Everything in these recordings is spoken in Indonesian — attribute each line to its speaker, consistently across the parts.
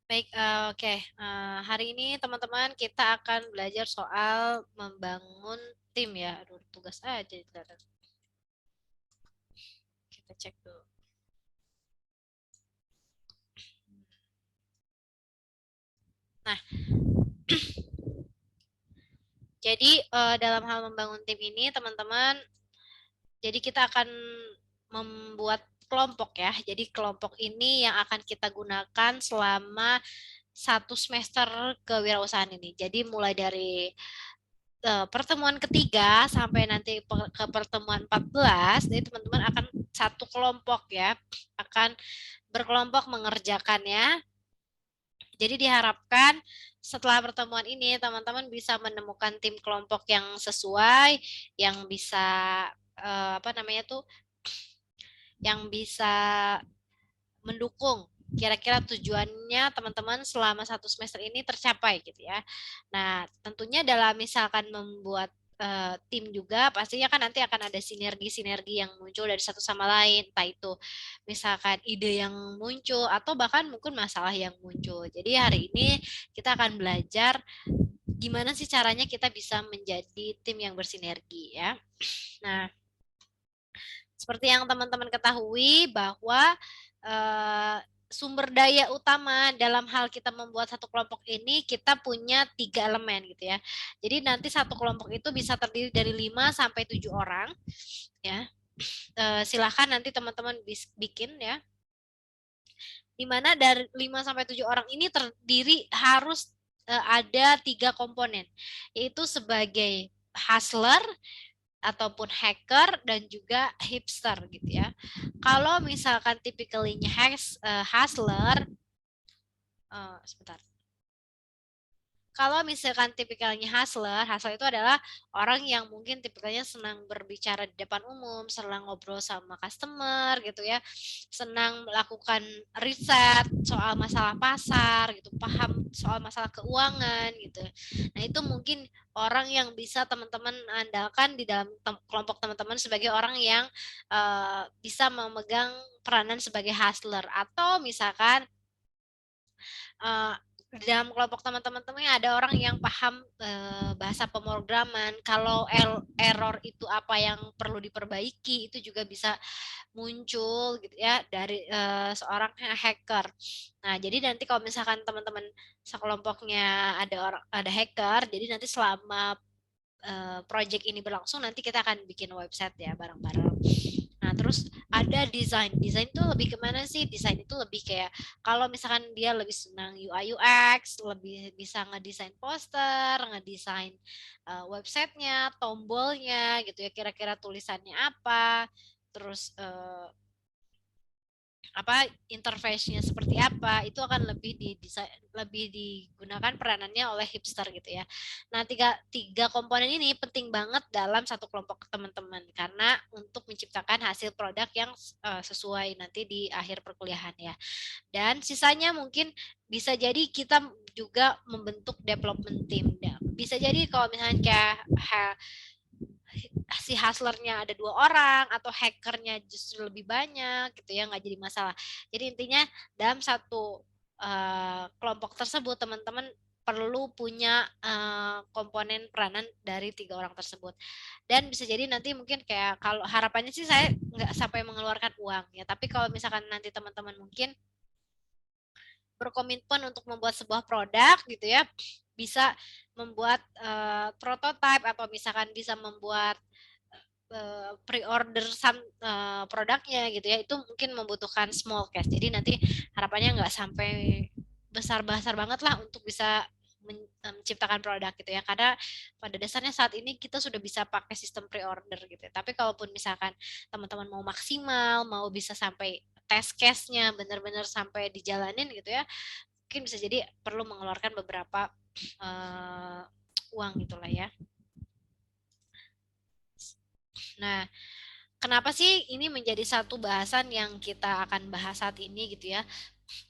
Speaker 1: Baik, oke. Hari ini teman-teman kita akan belajar soal membangun tim ya. Aduh, tugas aja. Kita cek dulu. Nah, jadi dalam hal membangun tim ini teman-teman, jadi kita akan membuat kelompok ya. Jadi kelompok ini yang akan kita gunakan selama 1 semester kewirausahaan ini. Jadi mulai dari pertemuan ketiga sampai nanti ke pertemuan 14, jadi teman-teman akan satu kelompok ya, akan berkelompok mengerjakannya. Jadi diharapkan setelah pertemuan ini teman-teman bisa menemukan tim kelompok yang sesuai, yang bisa apa namanya tuh, yang bisa mendukung kira-kira tujuannya teman-teman selama 1 semester ini tercapai gitu ya. Nah, tentunya dalam misalkan membuat tim juga pastinya kan nanti akan ada sinergi-sinergi yang muncul dari satu sama lain, entah itu misalkan ide yang muncul atau bahkan mungkin masalah yang muncul. Jadi hari ini kita akan belajar gimana sih caranya kita bisa menjadi tim yang bersinergi ya. Nah, seperti yang teman-teman ketahui bahwa eh, sumber daya utama dalam hal kita membuat satu kelompok ini kita punya 3 elemen gitu ya. Jadi nanti satu kelompok itu bisa terdiri dari 5 sampai 7 orang ya. Silahkan nanti teman-teman bikin ya. Di mana dari 5 sampai 7 orang ini terdiri harus ada 3 komponen, yaitu sebagai hustler ataupun hacker dan juga hipster gitu ya. Kalau misalkan tipikalnya hustler, sebentar. Kalau misalkan tipikalnya hustler itu adalah orang yang mungkin tipikalnya senang berbicara di depan umum, senang ngobrol sama customer gitu ya, senang melakukan riset soal masalah pasar gitu, paham soal masalah keuangan gitu. Nah, itu mungkin orang yang bisa teman-teman andalkan di dalam kelompok teman-teman sebagai orang yang bisa memegang peranan sebagai hustler, atau misalkan uh, di dalam kelompok teman-teman ada orang yang paham bahasa pemrograman. Kalau error itu apa yang perlu diperbaiki itu juga bisa muncul gitu ya dari seorang hacker. Nah, jadi nanti kalau misalkan teman-teman sekelompoknya ada hacker, jadi nanti selama project ini berlangsung nanti kita akan bikin website ya bareng-bareng. Nah, terus ada desain. Desain itu lebih kemana sih? Desain itu lebih kayak kalau misalkan dia lebih senang UI UX, lebih bisa ngedesain poster, ngedesain websitenya, tombolnya gitu ya, kira-kira tulisannya apa, terus apa interface-nya seperti apa, itu akan lebih digunakan peranannya oleh hipster gitu ya. Nah, tiga tiga komponen ini penting banget dalam satu kelompok teman-teman karena untuk menciptakan hasil produk yang sesuai nanti di akhir perkuliahan ya. Dan sisanya mungkin bisa jadi kita juga membentuk development team. Bisa jadi kalau misalnya kayak si hustlernya ada 2 orang atau hackernya justru lebih banyak gitu ya, nggak jadi masalah. Jadi intinya dalam satu kelompok tersebut teman-teman perlu punya komponen peranan dari 3 orang tersebut. Dan bisa jadi nanti mungkin kayak kalau harapannya sih saya nggak sampai mengeluarkan uang ya, tapi kalau misalkan nanti teman-teman mungkin berkomitmen untuk membuat sebuah produk gitu ya, bisa membuat prototype atau misalkan bisa membuat pre-order produknya gitu ya, itu mungkin membutuhkan small cash. Jadi nanti harapannya nggak sampai besar-besar banget lah untuk bisa menciptakan produk gitu ya, karena pada dasarnya saat ini kita sudah bisa pakai sistem pre-order gitu ya. Tapi kalaupun misalkan teman-teman mau maksimal, mau bisa sampai test case-nya benar-benar sampai dijalanin gitu ya, mungkin bisa jadi perlu mengeluarkan beberapa uang gitulah ya. Nah, kenapa sih ini menjadi satu bahasan yang kita akan bahas saat ini gitu ya?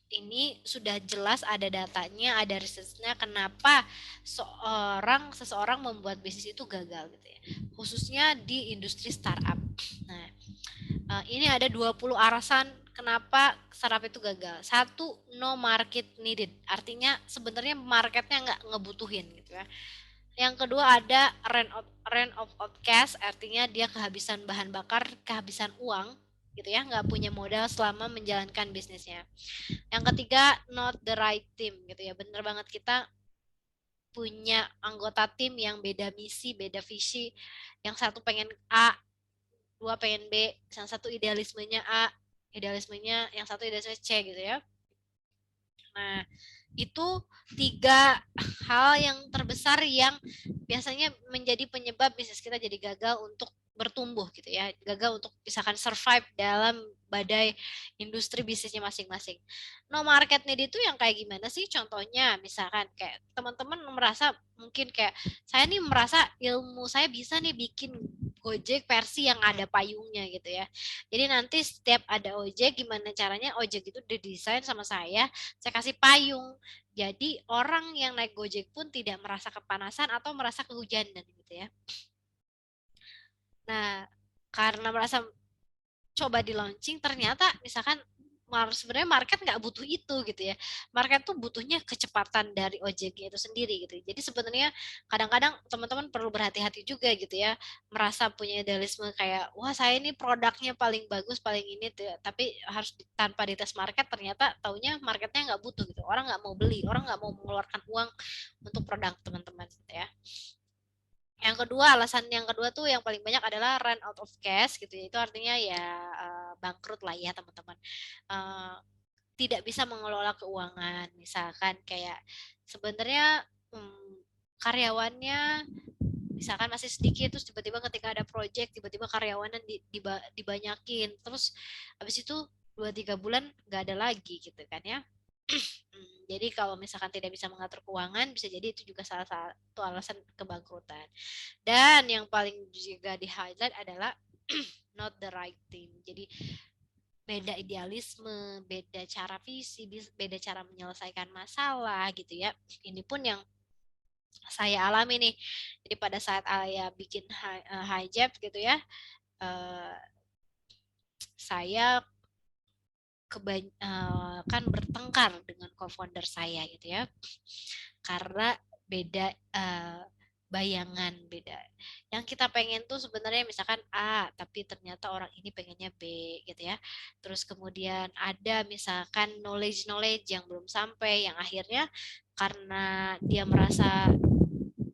Speaker 1: Ini sudah jelas ada datanya, ada risetnya kenapa seseorang membuat bisnis itu gagal gitu ya. Khususnya di industri startup. Nah, ini ada 20 alasan kenapa startup itu gagal. Satu, no market needed. Artinya sebenarnya marketnya nggak ngebutuhin gitu ya. Yang kedua ada run of cash, artinya dia kehabisan bahan bakar, kehabisan uang gitu ya, nggak punya modal selama menjalankan bisnisnya. Yang ketiga, not the right team gitu ya. Bener banget, kita punya anggota tim yang beda misi, beda visi. Yang satu pengen A, dua pengen B, yang satu idealismenya A, idealismenya yang satu idealisme C gitu ya. Nah, itu tiga hal yang terbesar yang biasanya menjadi penyebab bisnis kita jadi gagal untuk bertumbuh gitu ya, gagal untuk misalkan survive dalam badai industri bisnisnya masing-masing. No market need itu yang kayak gimana sih? Contohnya misalkan kayak teman-teman merasa mungkin kayak saya nih merasa ilmu saya bisa nih bikin Gojek versi yang ada payungnya gitu ya. Jadi nanti setiap ada ojek, gimana caranya ojek itu didesain sama saya kasih payung. Jadi orang yang naik Gojek pun tidak merasa kepanasan atau merasa kehujanan gitu ya. Nah, karena merasa coba di launching ternyata misalkan sebenarnya market nggak butuh itu gitu ya. Market tuh butuhnya kecepatan dari ojeknya itu sendiri gitu. Jadi sebenarnya kadang-kadang teman-teman perlu berhati-hati juga gitu ya. Merasa punya idealisme kayak wah saya ini produknya paling bagus paling ini tuh. Tapi harus tanpa dites market ternyata taunya marketnya nggak butuh gitu. Orang nggak mau beli, orang nggak mau mengeluarkan uang untuk produk teman-teman gitu ya. Yang kedua, alasan yang kedua tuh yang paling banyak adalah run out of cash gitu ya. Itu artinya ya bangkrut lah ya teman-teman. Eh, Tidak bisa mengelola keuangan. Misalkan kayak sebenarnya karyawannya misalkan masih sedikit terus tiba-tiba ketika ada project tiba-tiba karyawanan dibanyakin terus habis itu 2-3 bulan nggak ada lagi gitu kan ya. Jadi kalau misalkan tidak bisa mengatur keuangan bisa jadi itu juga salah satu alasan kebangkrutan. Dan yang paling juga di highlight adalah not the right team. Jadi beda idealisme, beda cara visi, beda cara menyelesaikan masalah gitu ya. Ini pun yang saya alami nih. Jadi pada saat saya bikin hijab gitu ya, uh, saya kan bertengkar dengan co-founder saya gitu ya. Karena beda bayangan beda. Yang kita pengen tuh sebenarnya misalkan A, tapi ternyata orang ini pengennya B gitu ya. Terus kemudian ada misalkan knowledge yang belum sampai, yang akhirnya karena dia merasa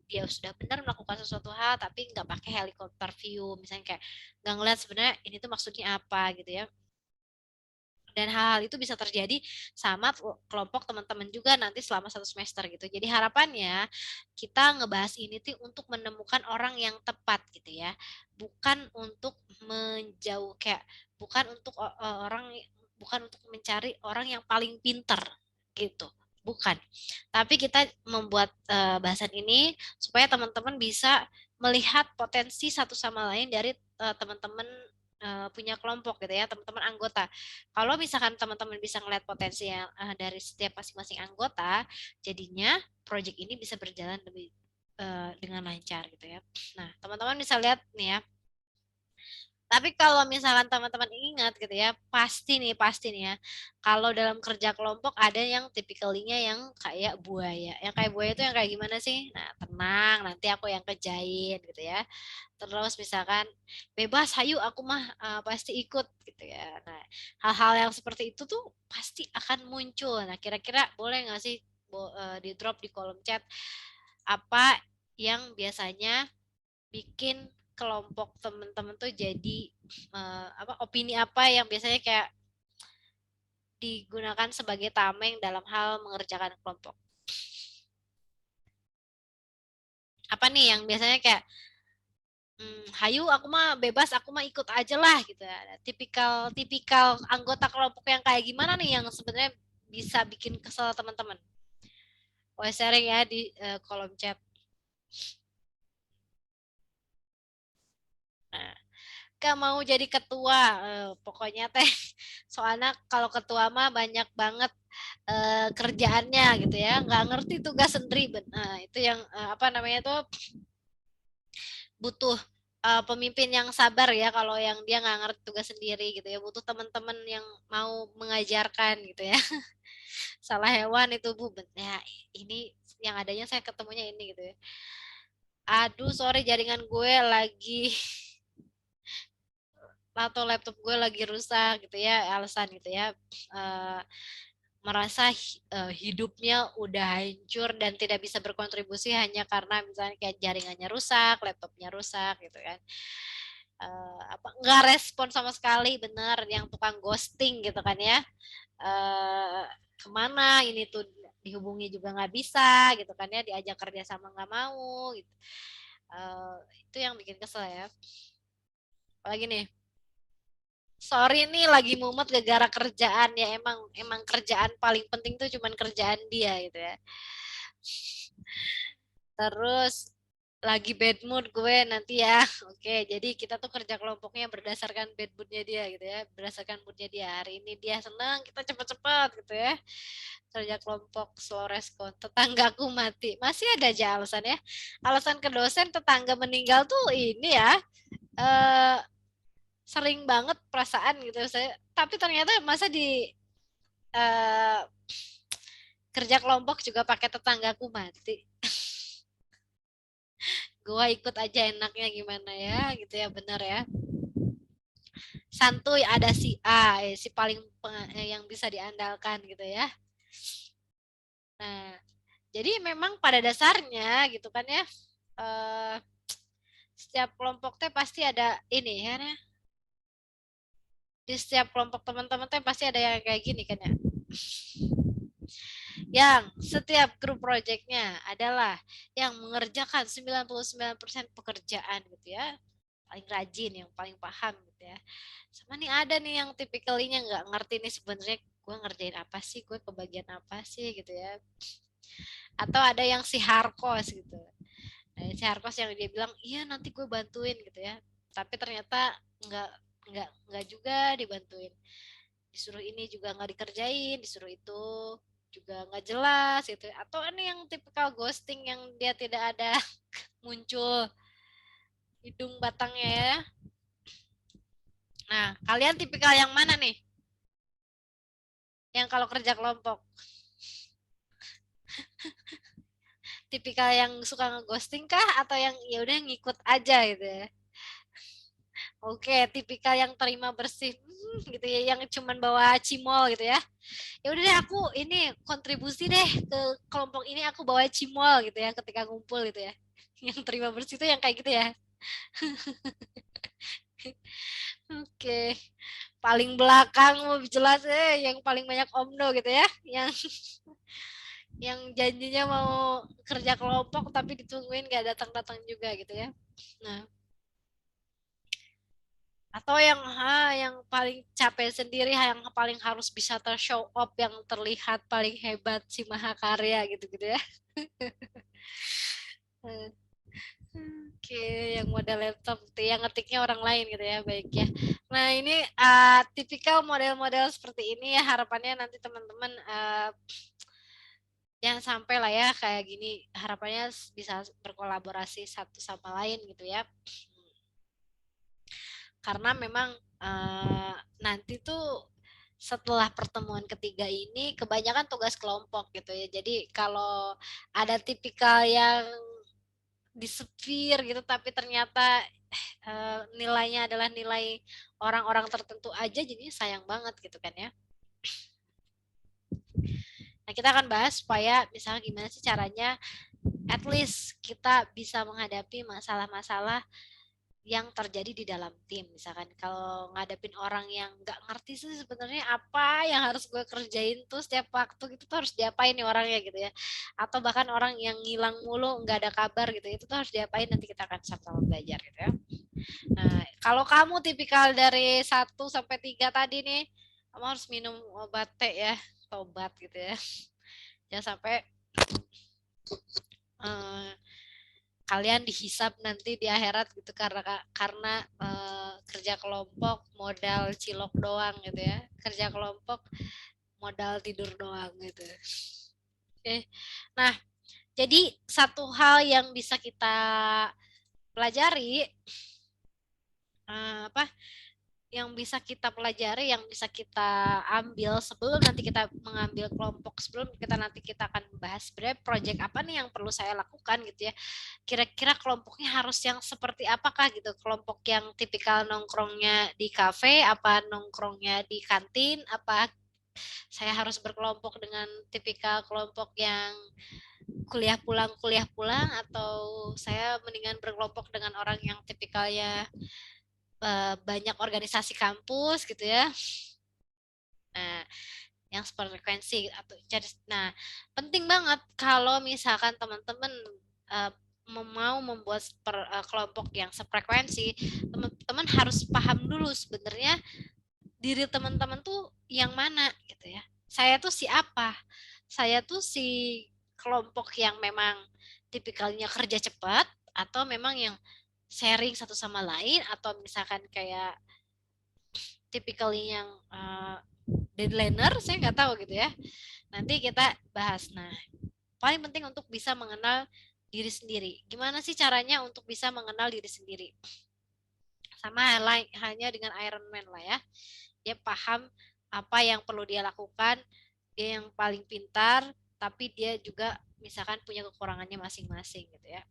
Speaker 1: dia sudah benar melakukan sesuatu hal tapi nggak pakai helikopter view misalnya kayak nggak ngeliat sebenarnya ini tuh maksudnya apa gitu ya. Dan hal-hal itu bisa terjadi sama kelompok teman-teman juga nanti selama 1 semester gitu. Jadi harapannya kita ngebahas ini tuh untuk menemukan orang yang tepat gitu ya. Bukan untuk menjauh kayak bukan untuk orang bukan untuk mencari orang yang paling pinter gitu. Bukan. Tapi kita membuat bahasan ini supaya teman-teman bisa melihat potensi satu sama lain dari teman-teman punya kelompok gitu ya, teman-teman anggota. Kalau misalkan teman-teman bisa ngeliat potensi yang dari setiap masing-masing anggota, jadinya project ini bisa berjalan lebih dengan lancar gitu ya. Nah, teman-teman bisa lihat nih ya. Tapi kalau misalkan teman-teman ingat gitu ya, pasti nih ya. Kalau dalam kerja kelompok ada yang tipikalinya yang kayak buaya. Yang kayak buaya itu yang kayak gimana sih? Nah, tenang, nanti aku yang kerjain gitu ya. Terus misalkan bebas, hayu aku mah pasti ikut gitu ya. Nah, hal-hal yang seperti itu tuh pasti akan muncul. Nah, kira-kira boleh nggak sih di drop di kolom chat apa yang biasanya bikin kelompok temen-temen tuh jadi apa opini apa yang biasanya kayak digunakan sebagai tameng dalam hal mengerjakan kelompok. Apa nih yang biasanya kayak hayu aku mah bebas aku mah ikut aja lah gitu ya. Tipikal tipikal anggota kelompok yang kayak gimana nih yang sebenarnya bisa bikin kesel teman-teman. Boleh sharing ya di kolom chat. Nah, gak mau jadi ketua, pokoknya teh soalnya kalau ketua mah banyak banget kerjaannya gitu ya, nggak ngerti tugas sendiri. Nah, itu yang apa namanya tuh butuh pemimpin yang sabar ya, kalau yang dia nggak ngerti tugas sendiri gitu ya, butuh teman-teman yang mau mengajarkan gitu ya. Salah hewan itu Bu, ya ini yang adanya saya ketemunya ini gitu ya. Aduh sorry jaringan gue lagi atau laptop gue lagi rusak gitu ya, alasan gitu ya. Eh, Merasa hidupnya udah hancur dan tidak bisa berkontribusi hanya karena misalnya kayak jaringannya rusak, laptopnya rusak gitu kan. Apa nggak respon sama sekali, bener yang tukang ghosting gitu kan ya. eh Kemana ini tuh, dihubungi juga nggak bisa gitu kan ya, diajak kerja sama nggak mau gitu. Eh, itu yang bikin kesel ya. Apalagi nih, sorry nih lagi mumet gara-gara kerjaan ya, emang emang kerjaan paling penting tuh cuman kerjaan dia gitu ya. Terus lagi bad mood gue nanti ya. Oke, jadi kita tuh kerja kelompoknya berdasarkan bad moodnya dia gitu ya. Berdasarkan moodnya dia. Hari ini dia senang, kita cepet-cepet gitu ya. Kerja kelompok slow respon. Tetanggaku mati. Masih ada aja alasan ya. Alasan ke dosen tetangga meninggal tuh ini ya. Eh, Sering banget perasaan gitu saya. Tapi ternyata masa di eh, kerja kelompok juga pakai tetanggaku mati. Gua ikut aja enaknya gimana ya gitu ya, bener ya. Santuy ada si A, si paling yang bisa diandalkan gitu ya. Nah, jadi memang pada dasarnya gitu kan ya, eh, setiap kelompok teh pasti ada ini ya, di setiap kelompok teman-teman teh pasti ada yang kayak gini kan ya. Yang setiap grup projectnya adalah yang mengerjakan 99% pekerjaan gitu ya, paling rajin, yang paling paham gitu ya. Sama nih ada nih yang tipikalinya nggak ngerti nih sebenarnya gue ngerjain apa sih, gue kebagian apa sih gitu ya. Atau ada yang si Harkos gitu. Nah, si Harkos yang dia bilang iya nanti gue bantuin gitu ya. Tapi ternyata nggak nggak juga dibantuin. Disuruh ini juga nggak dikerjain, disuruh itu juga nggak jelas gitu. Atau ini yang tipikal ghosting yang dia tidak ada muncul hidung batangnya ya. Nah, kalian tipikal yang mana nih? Yang kalau kerja kelompok, tipikal yang suka ngeghosting kah atau yang ya udah ngikut aja gitu ya? Oke, tipikal yang terima bersih gitu ya, yang cuman bawa cimol gitu ya. Ya udah deh aku ini kontribusi deh ke kelompok ini, aku bawa cimol gitu ya ketika ngumpul gitu ya. Yang terima bersih itu yang kayak gitu ya. Oke. Paling belakang mau jelas yang paling banyak omdo gitu ya. Yang janjinya mau kerja kelompok tapi ditungguin gak datang-datang juga gitu ya. Nah, atau yang paling capek sendiri, yang paling harus bisa show up, yang terlihat paling hebat si mahakarya gitu-gitu ya. Oke, yang model laptop gitu, yang ngetiknya orang lain gitu ya, baik ya. Nah ini tipikal model-model seperti ini ya, harapannya nanti teman-teman jangan sampai lah ya kayak gini, harapannya bisa berkolaborasi satu sama lain gitu ya. Karena memang nanti tuh setelah pertemuan ketiga ini kebanyakan tugas kelompok gitu ya. Jadi kalau ada tipikal yang disepir gitu tapi ternyata nilainya adalah nilai orang-orang tertentu aja, jadi sayang banget gitu kan ya. Nah, kita akan bahas supaya misalnya gimana sih caranya at least kita bisa menghadapi masalah-masalah yang terjadi di dalam tim. Misalkan kalau ngadepin orang yang nggak ngerti sih sebenarnya apa yang harus gue kerjain tuh setiap waktu, itu tuh harus diapain nih orangnya gitu ya. Atau bahkan orang yang ngilang mulu nggak ada kabar gitu, itu tuh harus diapain, nanti kita akan sama-sama belajar gitu ya. Nah, kalau kamu tipikal dari 1 sampai 3 tadi nih, kamu harus minum obat teh ya, tobat gitu ya. Jangan sampai eh, kalian dihisap nanti di akhirat gitu karena kerja kelompok modal cilok doang gitu ya. Kerja kelompok modal tidur doang gitu. Oke. Nah, jadi satu hal yang bisa kita pelajari apa yang bisa kita pelajari, yang bisa kita ambil sebelum nanti kita mengambil kelompok, sebelum kita nanti kita akan bahas sebenarnya project apa nih yang perlu saya lakukan gitu ya. Kira-kira kelompoknya harus yang seperti apakah gitu, kelompok yang tipikal nongkrongnya di kafe, apa nongkrongnya di kantin, apa saya harus berkelompok dengan tipikal kelompok yang kuliah pulang, atau saya mendingan berkelompok dengan orang yang tipikalnya banyak organisasi kampus gitu ya. Nah, yang frekuensi atau jadi, nah penting banget kalau misalkan teman-teman uh, mau membuat kelompok yang sefrekuensi, teman-teman harus paham dulu sebenarnya diri teman-teman tuh yang mana gitu ya. Saya tuh si apa? Saya tuh si kelompok yang memang tipikalnya kerja cepat, atau memang yang sharing satu sama lain, atau misalkan kayak tipikalnya yang deadlineer, saya nggak tahu gitu ya. Nanti kita bahas. Nah, paling penting untuk bisa mengenal diri sendiri. Gimana sih caranya untuk bisa mengenal diri sendiri? Sama hanya dengan Iron Man lah ya. Dia paham apa yang perlu dia lakukan, dia yang paling pintar, tapi dia juga misalkan punya kekurangannya masing-masing gitu ya.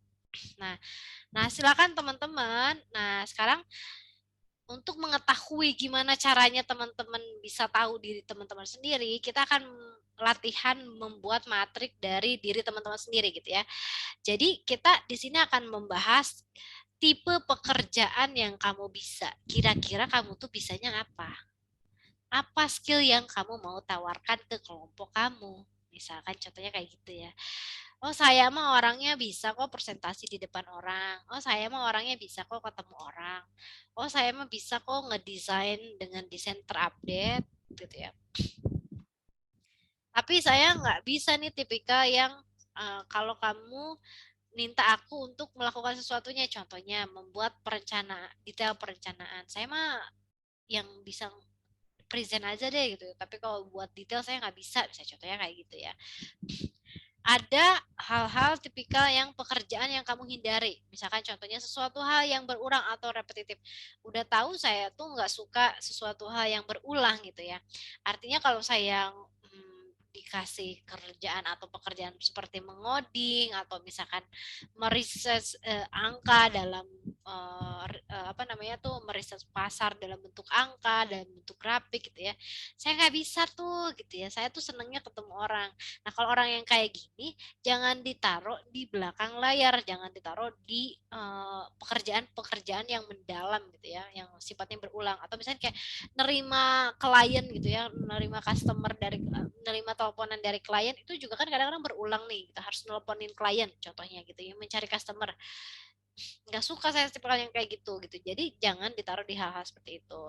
Speaker 1: Nah, silakan teman-teman. Nah, sekarang untuk mengetahui gimana caranya teman-teman bisa tahu diri teman-teman sendiri, kita akan latihan membuat matrik dari diri teman-teman sendiri gitu ya. Jadi kita di sini akan membahas tipe pekerjaan yang kamu bisa. Kira-kira kamu tuh bisanya apa? Apa skill yang kamu mau tawarkan ke kelompok kamu? Misalkan contohnya kayak gitu ya. Oh, saya mah orangnya bisa kok presentasi di depan orang. Oh, saya mah orangnya bisa kok ketemu orang. Oh, saya mah bisa kok ngedesain dengan desain terupdate gitu ya. Tapi saya nggak bisa nih tipikal yang kalau kamu minta aku untuk melakukan sesuatunya, contohnya membuat detail perencanaan. Saya mah yang bisa present aja deh gitu. Tapi kalau buat detail saya nggak bisa, bisa contohnya kayak gitu ya. Ada hal-hal tipikal yang pekerjaan yang kamu hindari. Misalkan contohnya sesuatu hal yang berulang atau repetitif. Udah tahu saya tuh nggak suka sesuatu hal yang berulang gitu ya. Artinya kalau saya dikasih kerjaan atau pekerjaan seperti mengoding atau misalkan meriset angka dalam apa namanya tuh, meriset pasar dalam bentuk angka dan bentuk grafik gitu ya, saya nggak bisa tuh gitu ya. Saya tuh senengnya ketemu orang. Nah, kalau orang yang kayak gini jangan ditaruh di belakang layar, jangan ditaruh di pekerjaan-pekerjaan yang mendalam gitu ya, yang sifatnya berulang, atau misalnya kayak nerima klien gitu ya, nerima customer dari nerima teleponan dari klien itu juga kan kadang-kadang berulang nih, kita harus nelponin klien contohnya gitu ya, mencari customer. Nggak suka saya tipe yang kayak gitu gitu, jadi jangan ditaruh di hal-hal seperti itu.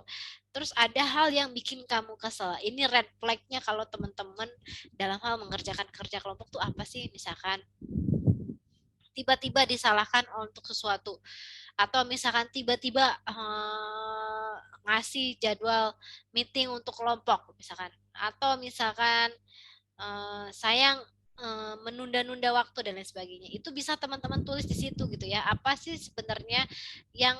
Speaker 1: Terus ada hal yang bikin kamu kesel, ini red flagnya kalau teman-teman dalam hal mengerjakan kerja kelompok tuh apa sih? Misalkan tiba-tiba disalahkan untuk sesuatu, atau misalkan tiba-tiba ngasih jadwal meeting untuk kelompok misalkan, atau misalkan saya menunda-nunda waktu dan lain sebagainya. Itu bisa teman-teman tulis di situ gitu ya. Apa sih sebenarnya yang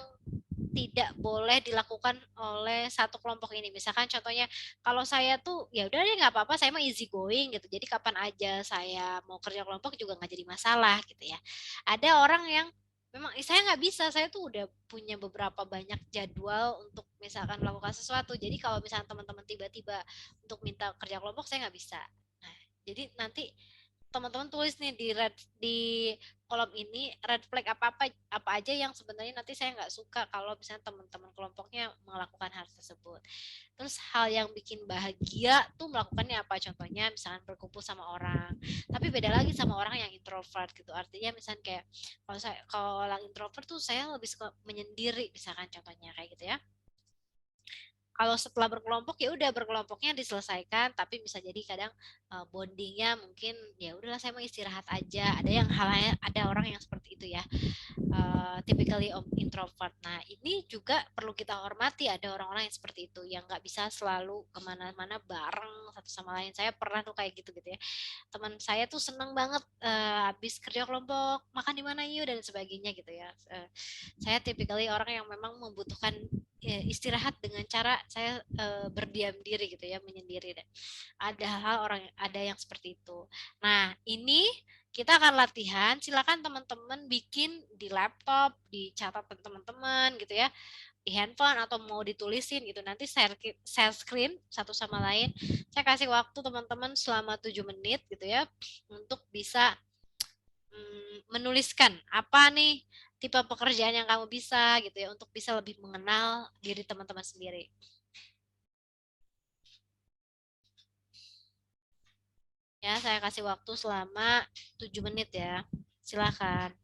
Speaker 1: tidak boleh dilakukan oleh satu kelompok ini? Misalkan contohnya kalau saya tuh ya udah deh nggak apa-apa, saya mah easy going gitu. Jadi kapan aja saya mau kerja kelompok juga nggak jadi masalah gitu ya. Ada orang yang memang saya nggak bisa, saya tuh udah punya beberapa banyak jadwal untuk misalkan melakukan sesuatu. Jadi kalau misalkan teman-teman tiba-tiba untuk minta kerja kelompok, saya nggak bisa. Nah, jadi nanti teman-teman tulis nih di kolom ini red flag apa aja yang sebenarnya nanti saya nggak suka kalau misalnya teman-teman kelompoknya melakukan hal tersebut. Terus hal yang bikin bahagia tuh melakukannya apa? Contohnya misalnya berkumpul sama orang. Tapi beda lagi sama orang yang introvert gitu. Artinya misalnya kayak kalau orang introvert tuh saya lebih suka menyendiri misalkan contohnya kayak gitu ya. kalau setelah berkelompok ya udah berkelompoknya diselesaikan, tapi bisa jadi kadang bondingnya mungkin ya udahlah saya mau istirahat aja. Ada yang halnya ada orang yang seperti itu ya, typically introvert. Nah ini juga perlu kita hormati, ada orang-orang yang seperti itu yang nggak bisa selalu kemana-mana bareng satu sama lain. Saya pernah tuh kayak gitu gitu ya, teman saya tuh seneng banget habis kerja kelompok makan di mana yuk dan sebagainya gitu ya. Saya typically orang yang memang membutuhkan istirahat dengan cara saya berdiam diri gitu ya, menyendiri. Dan ada hal orang ada yang seperti itu. Nah ini kita akan latihan, silakan teman-teman bikin di laptop, dicatat teman-teman gitu ya, di handphone atau mau ditulisin gitu, nanti share screen satu sama lain. Saya kasih waktu teman-teman selama 7 menit gitu ya untuk bisa menuliskan apa nih tipe pekerjaan yang kamu bisa gitu ya, untuk bisa lebih mengenal diri teman-teman sendiri. Ya, saya kasih waktu selama 7 menit ya. Silakan.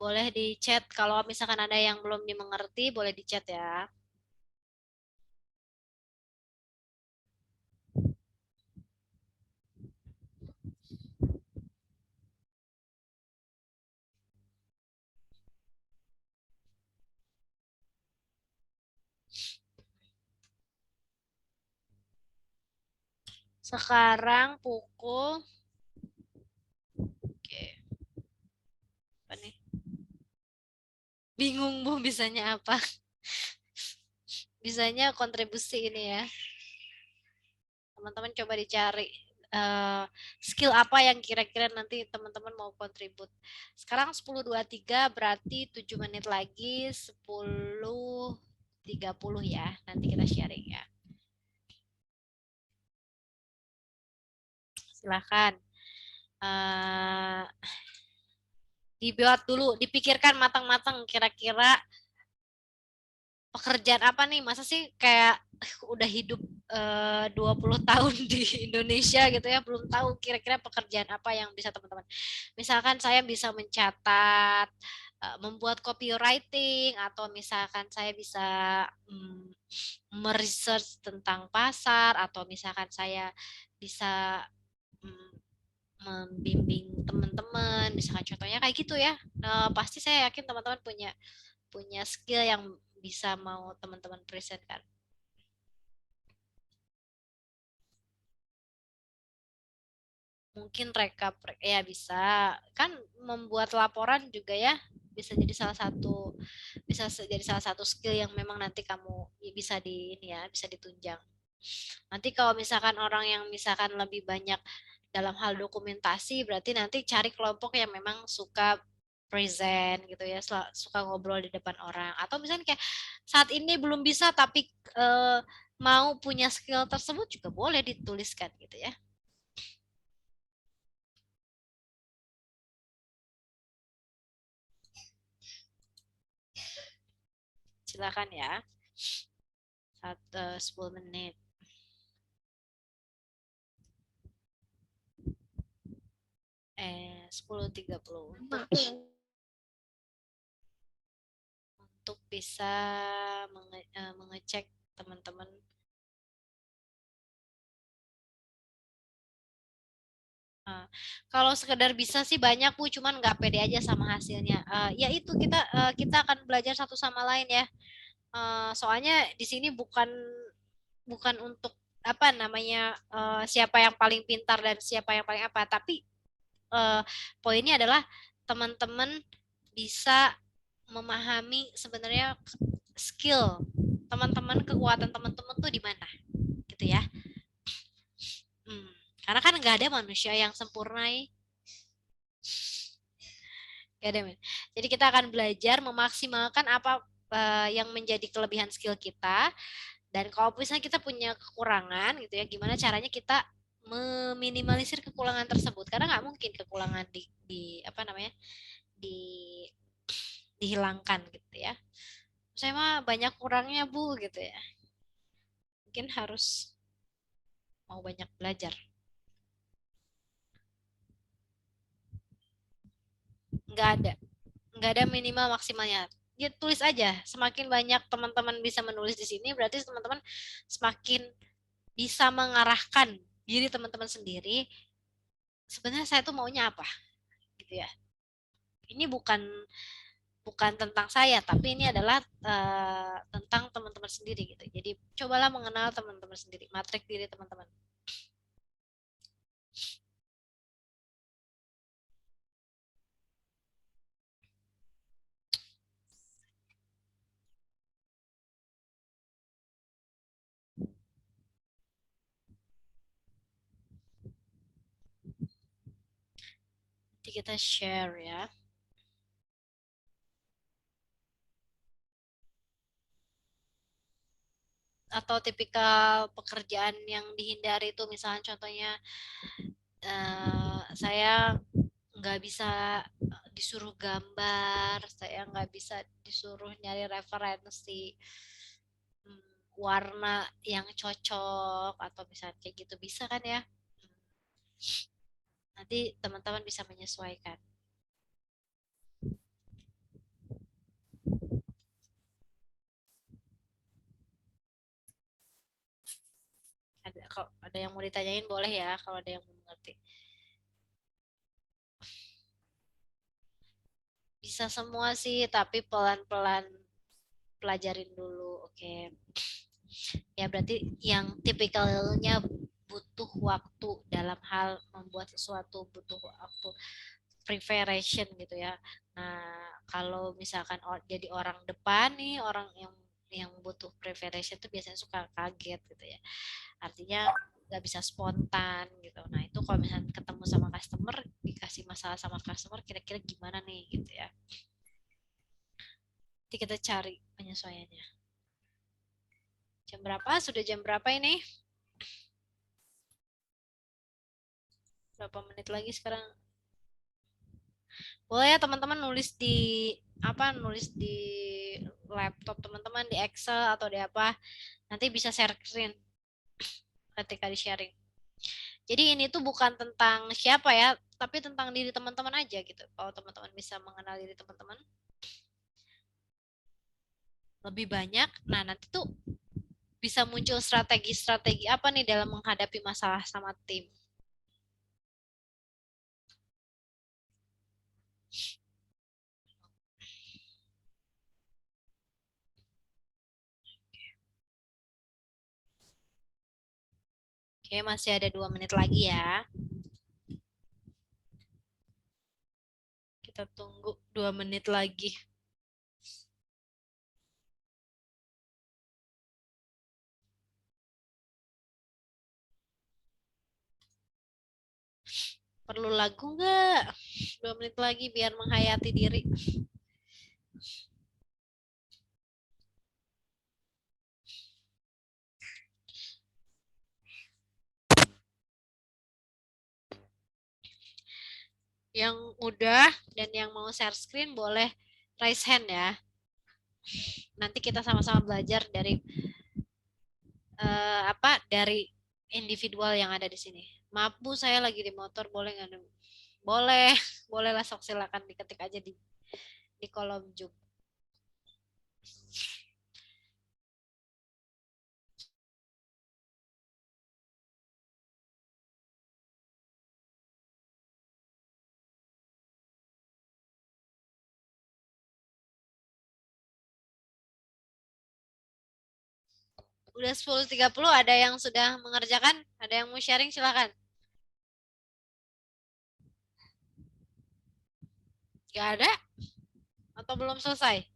Speaker 1: Boleh di chat kalau misalkan ada yang belum dimengerti, boleh di chat ya. Sekarang pukul oke, apa nih? Bingung Bu bisanya apa? Bisanya kontribusi ini ya. Teman-teman coba dicari skill apa yang kira-kira nanti teman-teman mau kontribut. Sekarang 10.23 berarti 7 menit lagi 10.30 ya. Nanti kita sharing ya. Silahkan. Uh, dibuat dulu, dipikirkan matang-matang kira-kira pekerjaan apa nih, masa sih kayak udah hidup 20 tahun di Indonesia gitu ya, belum tahu kira-kira pekerjaan apa yang bisa teman-teman. Misalkan saya bisa mencatat, membuat copywriting, atau misalkan saya bisa meresearch tentang pasar, atau misalkan saya bisa mm, membimbing teman-teman, misalkan contohnya kayak gitu ya. Pasti saya yakin teman-teman punya punya skill yang bisa mau teman-teman present kan. Mungkin rekap ya bisa, kan membuat laporan juga ya, bisa jadi salah satu skill yang memang nanti kamu bisa di ini ya, bisa ditunjang. Nanti kalau misalkan orang yang misalkan lebih banyak dalam hal dokumentasi, berarti nanti cari kelompok yang memang suka present gitu ya, suka ngobrol di depan orang. Atau misalnya kayak saat ini belum bisa tapi eh, mau punya skill tersebut juga boleh dituliskan gitu ya. Silakan ya. 10 menit. 10.30 untuk bisa mengecek teman-teman. Kalau sekedar bisa sih banyak Bu, cuman nggak pede aja sama hasilnya. Ya itu kita akan belajar satu sama lain ya. Soalnya di sini bukan bukan untuk apa namanya siapa yang paling pintar dan siapa yang paling apa, tapi eh, poinnya adalah teman-teman bisa memahami sebenarnya skill teman-teman, kekuatan teman-teman tuh di mana, gitu ya. Hmm. Karena kan nggak ada manusia yang sempurna. Gak ada, men. Jadi kita akan belajar memaksimalkan apa yang menjadi kelebihan skill kita, dan kalau misalnya kita punya kekurangan gitu ya, gimana caranya kita meminimalisir kekurangan tersebut, karena nggak mungkin kekurangan di apa namanya di dihilangkan gitu ya. Saya mah banyak kurangnya Bu gitu ya, mungkin harus mau banyak belajar. nggak ada minimal maksimalnya. Ya tulis aja. Semakin banyak teman-teman bisa menulis di sini, berarti teman-teman semakin bisa mengarahkan diri teman-teman sendiri. Sebenarnya saya tuh maunya apa, gitu ya. Ini bukan tentang saya, tapi ini adalah tentang teman-teman sendiri gitu. Jadi cobalah mengenal teman-teman sendiri, matrik diri teman-teman. Nanti kita share ya. Atau tipikal pekerjaan yang dihindari itu misalnya contohnya saya nggak bisa disuruh gambar, saya nggak bisa disuruh nyari referensi warna yang cocok atau misalnya kayak gitu bisa kan ya. Nanti teman-teman bisa menyesuaikan. Kalau ada yang mau ditanyain boleh ya kalau ada yang belum mengerti. Bisa semua sih, tapi pelan-pelan pelajarin dulu. Oke. Ya berarti yang tipikalnya butuh waktu dalam hal membuat sesuatu butuh waktu preparation gitu ya. Nah, kalau misalkan jadi orang depan nih, orang yang butuh preparation itu biasanya suka kaget gitu ya. Artinya nggak bisa spontan gitu. Nah, itu kalau misalnya ketemu sama customer, dikasih masalah sama customer, kira-kira gimana nih gitu ya. Nanti kita cari penyesuaiannya. Jam berapa? Sudah jam berapa ini? Berapa menit lagi sekarang? Boleh ya teman-teman nulis di nulis di laptop teman-teman di Excel atau di apa, nanti bisa share screen ketika di sharing. Jadi ini tuh bukan tentang siapa ya, tapi tentang diri teman-teman aja gitu. Kalau teman-teman bisa mengenal diri teman-teman lebih banyak, nah nanti tuh bisa muncul strategi-strategi apa nih dalam menghadapi masalah sama tim. Oke, masih ada 2 menit lagi ya. Kita tunggu 2 menit lagi. Perlu lagu nggak? 2 menit lagi biar menghayati diri. Yang udah dan yang mau share screen boleh raise hand ya. Nanti kita sama-sama belajar dari dari individual yang ada di sini. Maaf Bu, saya lagi di motor, boleh nggak? Boleh, boleh lah, sok silakan diketik aja di kolom Zoom. Udah 10.30, ada yang sudah mengerjakan? Ada yang mau sharing, silakan. Gak ada? Atau belum selesai?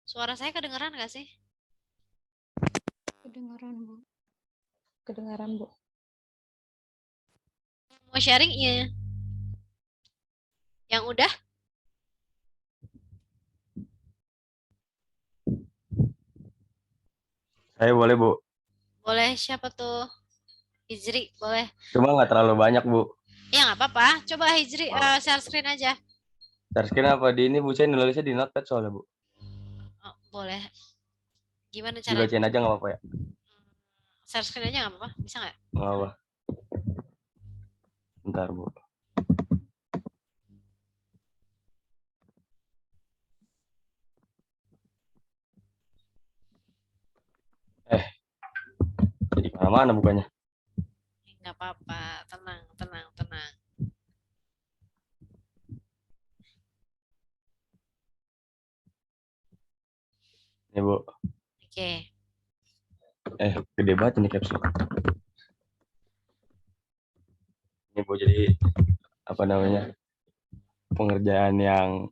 Speaker 1: Suara saya kedengeran gak sih?
Speaker 2: Kedengaran, Bu. Kedengaran, Bu.
Speaker 1: Mau sharing? Iya. Yang udah?
Speaker 3: Saya boleh, Bu.
Speaker 1: Boleh, siapa tuh? Hijri, boleh.
Speaker 3: Cuma nggak terlalu banyak, Bu.
Speaker 1: Ya nggak apa-apa. Coba Hijri share screen aja.
Speaker 3: Share screen apa? Di ini, Bu. Saya nulisnya di notepad soalnya, Bu.
Speaker 1: Oh, boleh. Gimana cara?
Speaker 3: Dibacain aja nggak apa-apa ya?
Speaker 1: Share screen aja nggak apa-apa? Bisa nggak?
Speaker 3: Nggak apa. Bentar, Bu. kemana-mana bukannya.
Speaker 1: Nggak apa-apa, tenang, tenang, tenang.
Speaker 3: Nih Bu.
Speaker 1: Oke.
Speaker 3: Gede banget ini capsule. Ini Bu, jadi apa namanya, pengerjaan yang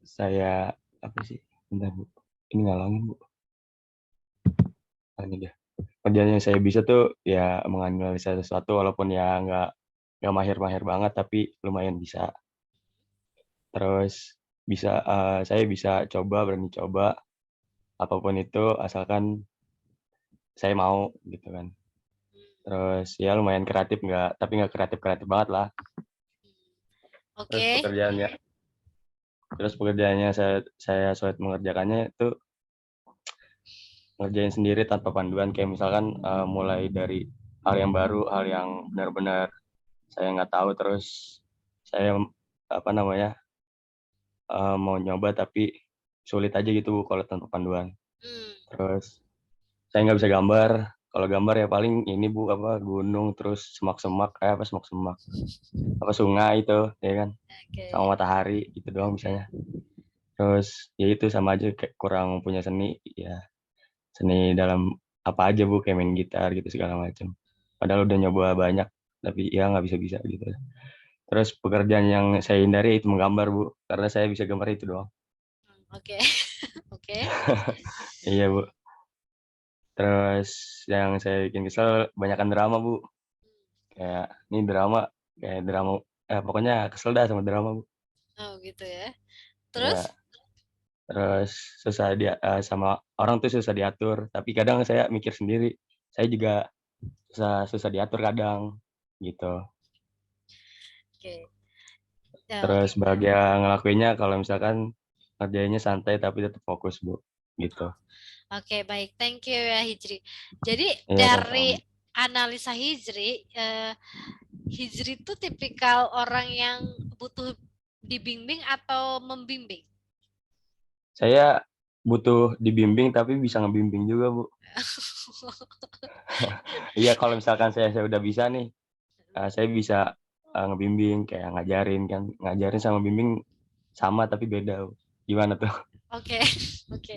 Speaker 3: saya apa sih? Bentar Bu. Ini ngalangin Bu. Ini dia. Kerjaan yang saya bisa tuh ya menganalisa sesuatu walaupun ya nggak mahir-mahir banget tapi lumayan bisa. Terus saya bisa berani coba apapun itu asalkan saya mau gitu kan. Terus ya lumayan kreatif tapi nggak kreatif banget lah.
Speaker 1: Oke.
Speaker 3: Terus pekerjaannya saya sulit mengerjakannya itu ngerjain sendiri tanpa panduan, kayak misalkan mulai dari hal yang baru, hal yang benar-benar saya nggak tahu, terus saya apa namanya mau nyoba tapi sulit aja gitu Bu kalau tanpa panduan. Terus saya nggak bisa gambar. Kalau gambar ya paling ini Bu, apa, gunung terus semak-semak, apa sungai itu ya kan,
Speaker 1: Oke.
Speaker 3: sama matahari itu doang misalnya. Terus ya itu sama aja kayak kurang punya seni ya, seni dalam apa aja Bu, kayak main gitar gitu segala macam. Padahal udah nyoba banyak tapi ya nggak bisa-bisa gitu. Terus pekerjaan yang saya hindari itu menggambar Bu, karena saya bisa gambar itu doang.
Speaker 1: Oke. Oke.
Speaker 3: Iya Bu. Terus yang saya bikin kesel banyakan drama Bu. Kayak ini drama pokoknya kesel dah sama drama Bu.
Speaker 1: Oh gitu ya.
Speaker 3: Ya,
Speaker 1: Terus?
Speaker 3: terus sama orang tuh susah diatur, tapi kadang saya mikir sendiri, saya juga susah diatur kadang gitu.
Speaker 1: Oke. Ya, oke.
Speaker 3: Terus bahagia ngelakuinnya kalau misalkan kerjanya santai tapi tetap fokus Bu, gitu.
Speaker 1: Oke, baik. Thank you ya Hijri. Jadi
Speaker 3: Iya
Speaker 1: dari
Speaker 3: sama-sama.
Speaker 1: analisa Hijri, Hijri itu tipikal orang yang butuh dibimbing atau membimbing?
Speaker 3: Saya butuh dibimbing tapi bisa ngebimbing juga Bu. Iya kalau misalkan saya udah bisa nih, saya bisa ngebimbing kayak ngajarin sama bimbing sama tapi beda Bu. Gimana tuh?
Speaker 1: Oke, oke.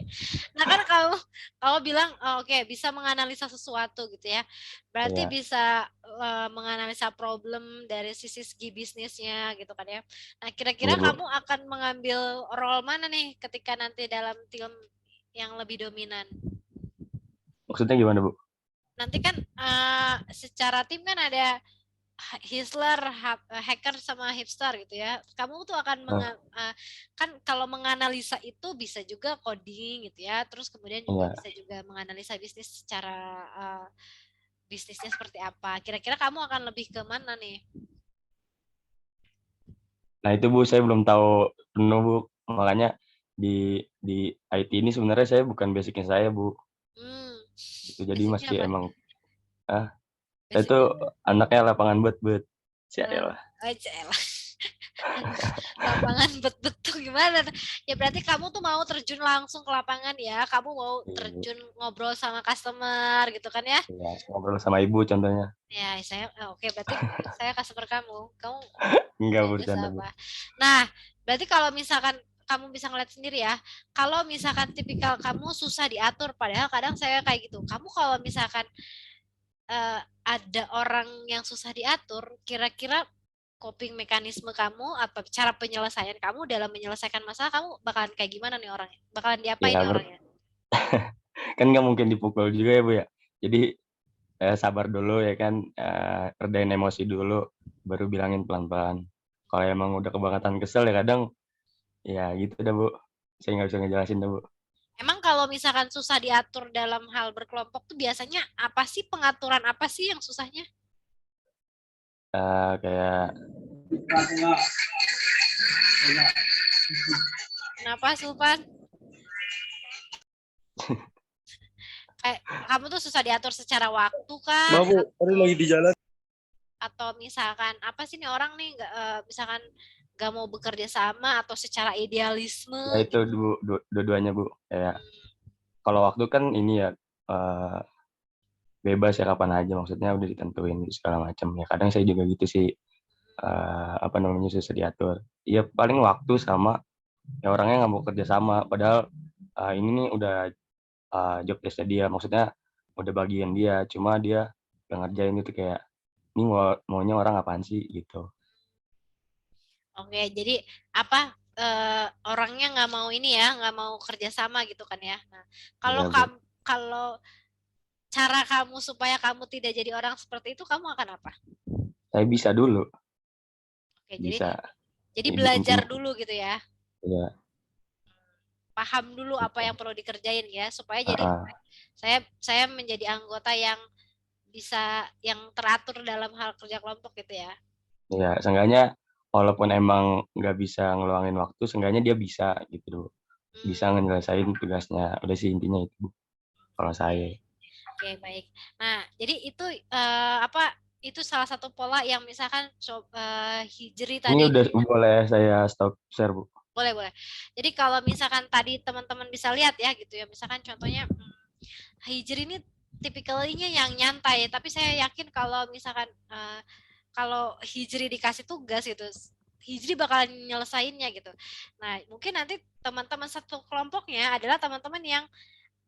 Speaker 1: Nah kan kamu bilang oke bisa menganalisa sesuatu gitu ya. Berarti
Speaker 3: Iya,
Speaker 1: bisa menganalisa problem dari segi bisnisnya gitu kan ya. Nah
Speaker 3: iya
Speaker 1: kira-kira
Speaker 3: Bu.
Speaker 1: kamu akan mengambil role mana nih ketika nanti dalam tim yang lebih dominan?
Speaker 3: Maksudnya gimana Bu?
Speaker 1: Nanti kan secara tim kan ada Histler, hacker sama hipster gitu ya. Kamu tuh akan
Speaker 3: Nah,
Speaker 1: kan kalau menganalisa itu bisa juga coding gitu ya. Terus kemudian juga
Speaker 3: iya.
Speaker 1: bisa juga menganalisa bisnis secara bisnisnya seperti apa. Kira-kira kamu akan lebih ke mana nih?
Speaker 3: Nah itu Bu, saya belum tahu penuh Bu. Makanya di IT ini sebenarnya saya bukan basicnya saya Bu.
Speaker 1: Hmm,
Speaker 3: Itu jadi
Speaker 1: basicnya
Speaker 3: mesti
Speaker 1: apa?
Speaker 3: emang saya tuh
Speaker 1: Basicnya
Speaker 3: anaknya lapangan bet-bet.
Speaker 1: lab,
Speaker 3: Sialah.
Speaker 1: lapangan bet-bet tuh gimana? Ya berarti kamu tuh mau terjun langsung ke lapangan ya. Kamu mau
Speaker 3: Iya Bu.
Speaker 1: terjun ngobrol sama customer gitu kan ya?
Speaker 3: Iya, ngobrol sama ibu contohnya.
Speaker 1: Ya, oke, berarti saya customer kamu. Kamu
Speaker 3: Enggak
Speaker 1: punya
Speaker 3: Bu,
Speaker 1: jasa
Speaker 3: bercanda Bu.
Speaker 1: apa? Nah, berarti kalau misalkan kamu bisa ngeliat sendiri ya, kalau misalkan tipikal kamu susah diatur, padahal kadang saya kayak gitu. Kamu kalau misalkan ada orang yang susah diatur, kira-kira coping mekanisme kamu atau cara penyelesaian kamu dalam menyelesaikan masalah kamu bakalan kayak gimana nih orangnya? Bakalan diapain
Speaker 3: Ya
Speaker 1: nih orangnya?
Speaker 3: kan nggak mungkin dipukul juga ya Bu ya. Jadi sabar dulu ya kan, redain emosi dulu, baru bilangin pelan-pelan. Kalau emang udah kebangetan kesel ya kadang, ya gitu dah Bu. Saya nggak bisa ngejelasin dah Bu.
Speaker 1: Emang kalau misalkan susah diatur dalam hal berkelompok tuh biasanya apa sih pengaturan apa sih yang susahnya?
Speaker 3: Kayak
Speaker 1: Kenapa Sulpan? Kayak kamu tuh susah diatur secara waktu kah?
Speaker 4: Maaf Bu, tadi lagi di jalan.
Speaker 1: Atau misalkan apa sih nih orang nih nggak misalkan nggak mau bekerja sama atau secara idealisme
Speaker 3: ya itu
Speaker 1: gitu?
Speaker 3: dua-duanya Bu. Kayak kalau waktu kan ini ya, bebas ya kapan aja, maksudnya udah ditentuin segala macam ya. Kadang saya juga gitu sih, apa namanya, susah diatur. Iya paling waktu sama ya orangnya nggak mau kerja sama, padahal ini nih udah job desk dia, maksudnya udah bagian dia, cuma dia nggak ngerjain itu, kayak ini maunya orang apaan sih gitu.
Speaker 1: Oke, jadi apa orangnya nggak mau ini ya, nggak mau kerjasama gitu kan ya. Nah, kalau
Speaker 3: Iya Bu,
Speaker 1: kamu kalau cara kamu supaya kamu tidak jadi orang seperti itu, kamu akan apa?
Speaker 3: saya bisa dulu,
Speaker 1: Oke,
Speaker 3: bisa.
Speaker 1: jadi
Speaker 3: Jadi
Speaker 1: belajar
Speaker 3: intinya
Speaker 1: dulu gitu ya.
Speaker 3: ya,
Speaker 1: Paham dulu apa
Speaker 3: gitu.
Speaker 1: yang perlu dikerjain ya, supaya jadi
Speaker 3: Heeh.
Speaker 1: saya menjadi anggota yang bisa yang teratur dalam hal kerja kelompok gitu ya.
Speaker 3: Ya, seenggaknya walaupun emang nggak bisa ngeluangin waktu, seenggaknya dia bisa gitu, bisa
Speaker 1: Hmm,
Speaker 3: ngelesain tugasnya. Udah sih intinya itu Bu, kalau
Speaker 1: oke,
Speaker 3: saya.
Speaker 1: oke baik. Nah, jadi itu apa? Itu salah satu pola yang misalkan hijri
Speaker 3: Ini
Speaker 1: tadi.
Speaker 3: udah boleh saya stop share Bu?
Speaker 1: Boleh, boleh. Jadi kalau misalkan tadi teman-teman bisa lihat ya gitu ya, misalkan contohnya Hijri ini tipikalnya yang nyantai, tapi saya yakin kalau misalkan kalau Hijri dikasih tugas gitu, Hijri bakalan nyelesainnya gitu. Nah, mungkin nanti teman-teman satu kelompoknya adalah teman-teman yang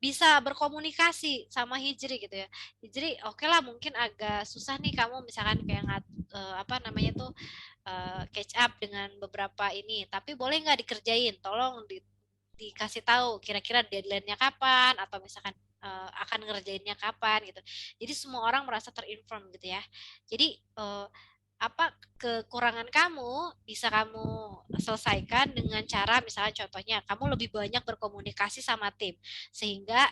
Speaker 1: bisa berkomunikasi sama Hijri gitu ya. Hijri, oke lah mungkin agak susah nih kamu misalkan kayak apa namanya tuh catch up dengan beberapa ini, tapi boleh nggak dikerjain? Tolong dikasih tahu kira-kira deadline-nya kapan atau misalkan akan ngerjainnya kapan gitu. Jadi semua orang merasa terinform gitu ya. Jadi apa kekurangan kamu bisa kamu selesaikan dengan cara misalnya contohnya kamu lebih banyak berkomunikasi sama tim sehingga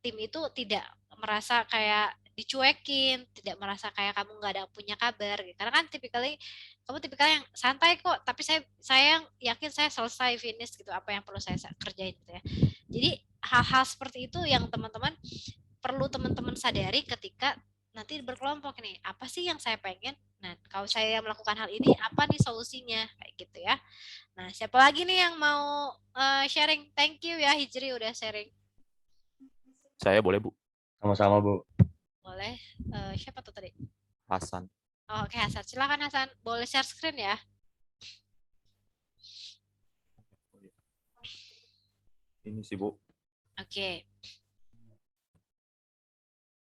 Speaker 1: tim itu tidak merasa kayak dicuekin, tidak merasa kayak kamu nggak ada punya kabar gitu. Karena kan tipikalnya kamu tipikal yang santai kok, tapi saya yakin saya selesai finish gitu apa yang perlu saya kerjain gitu ya. Jadi hal-hal seperti itu yang teman-teman perlu teman-teman sadari ketika nanti berkelompok nih. Apa sih yang saya pengen? Nah, kalau saya melakukan hal ini, apa nih solusinya? Kayak gitu ya. Nah, siapa lagi nih yang mau sharing? Thank you ya Hijri udah sharing.
Speaker 4: Saya boleh, Bu.
Speaker 3: Sama-sama Bu.
Speaker 1: Boleh. Siapa tuh tadi?
Speaker 4: Hasan.
Speaker 1: Oh, oke Hasan. Silakan Hasan. Boleh share screen ya.
Speaker 4: Ini sih, Bu.
Speaker 1: Oke.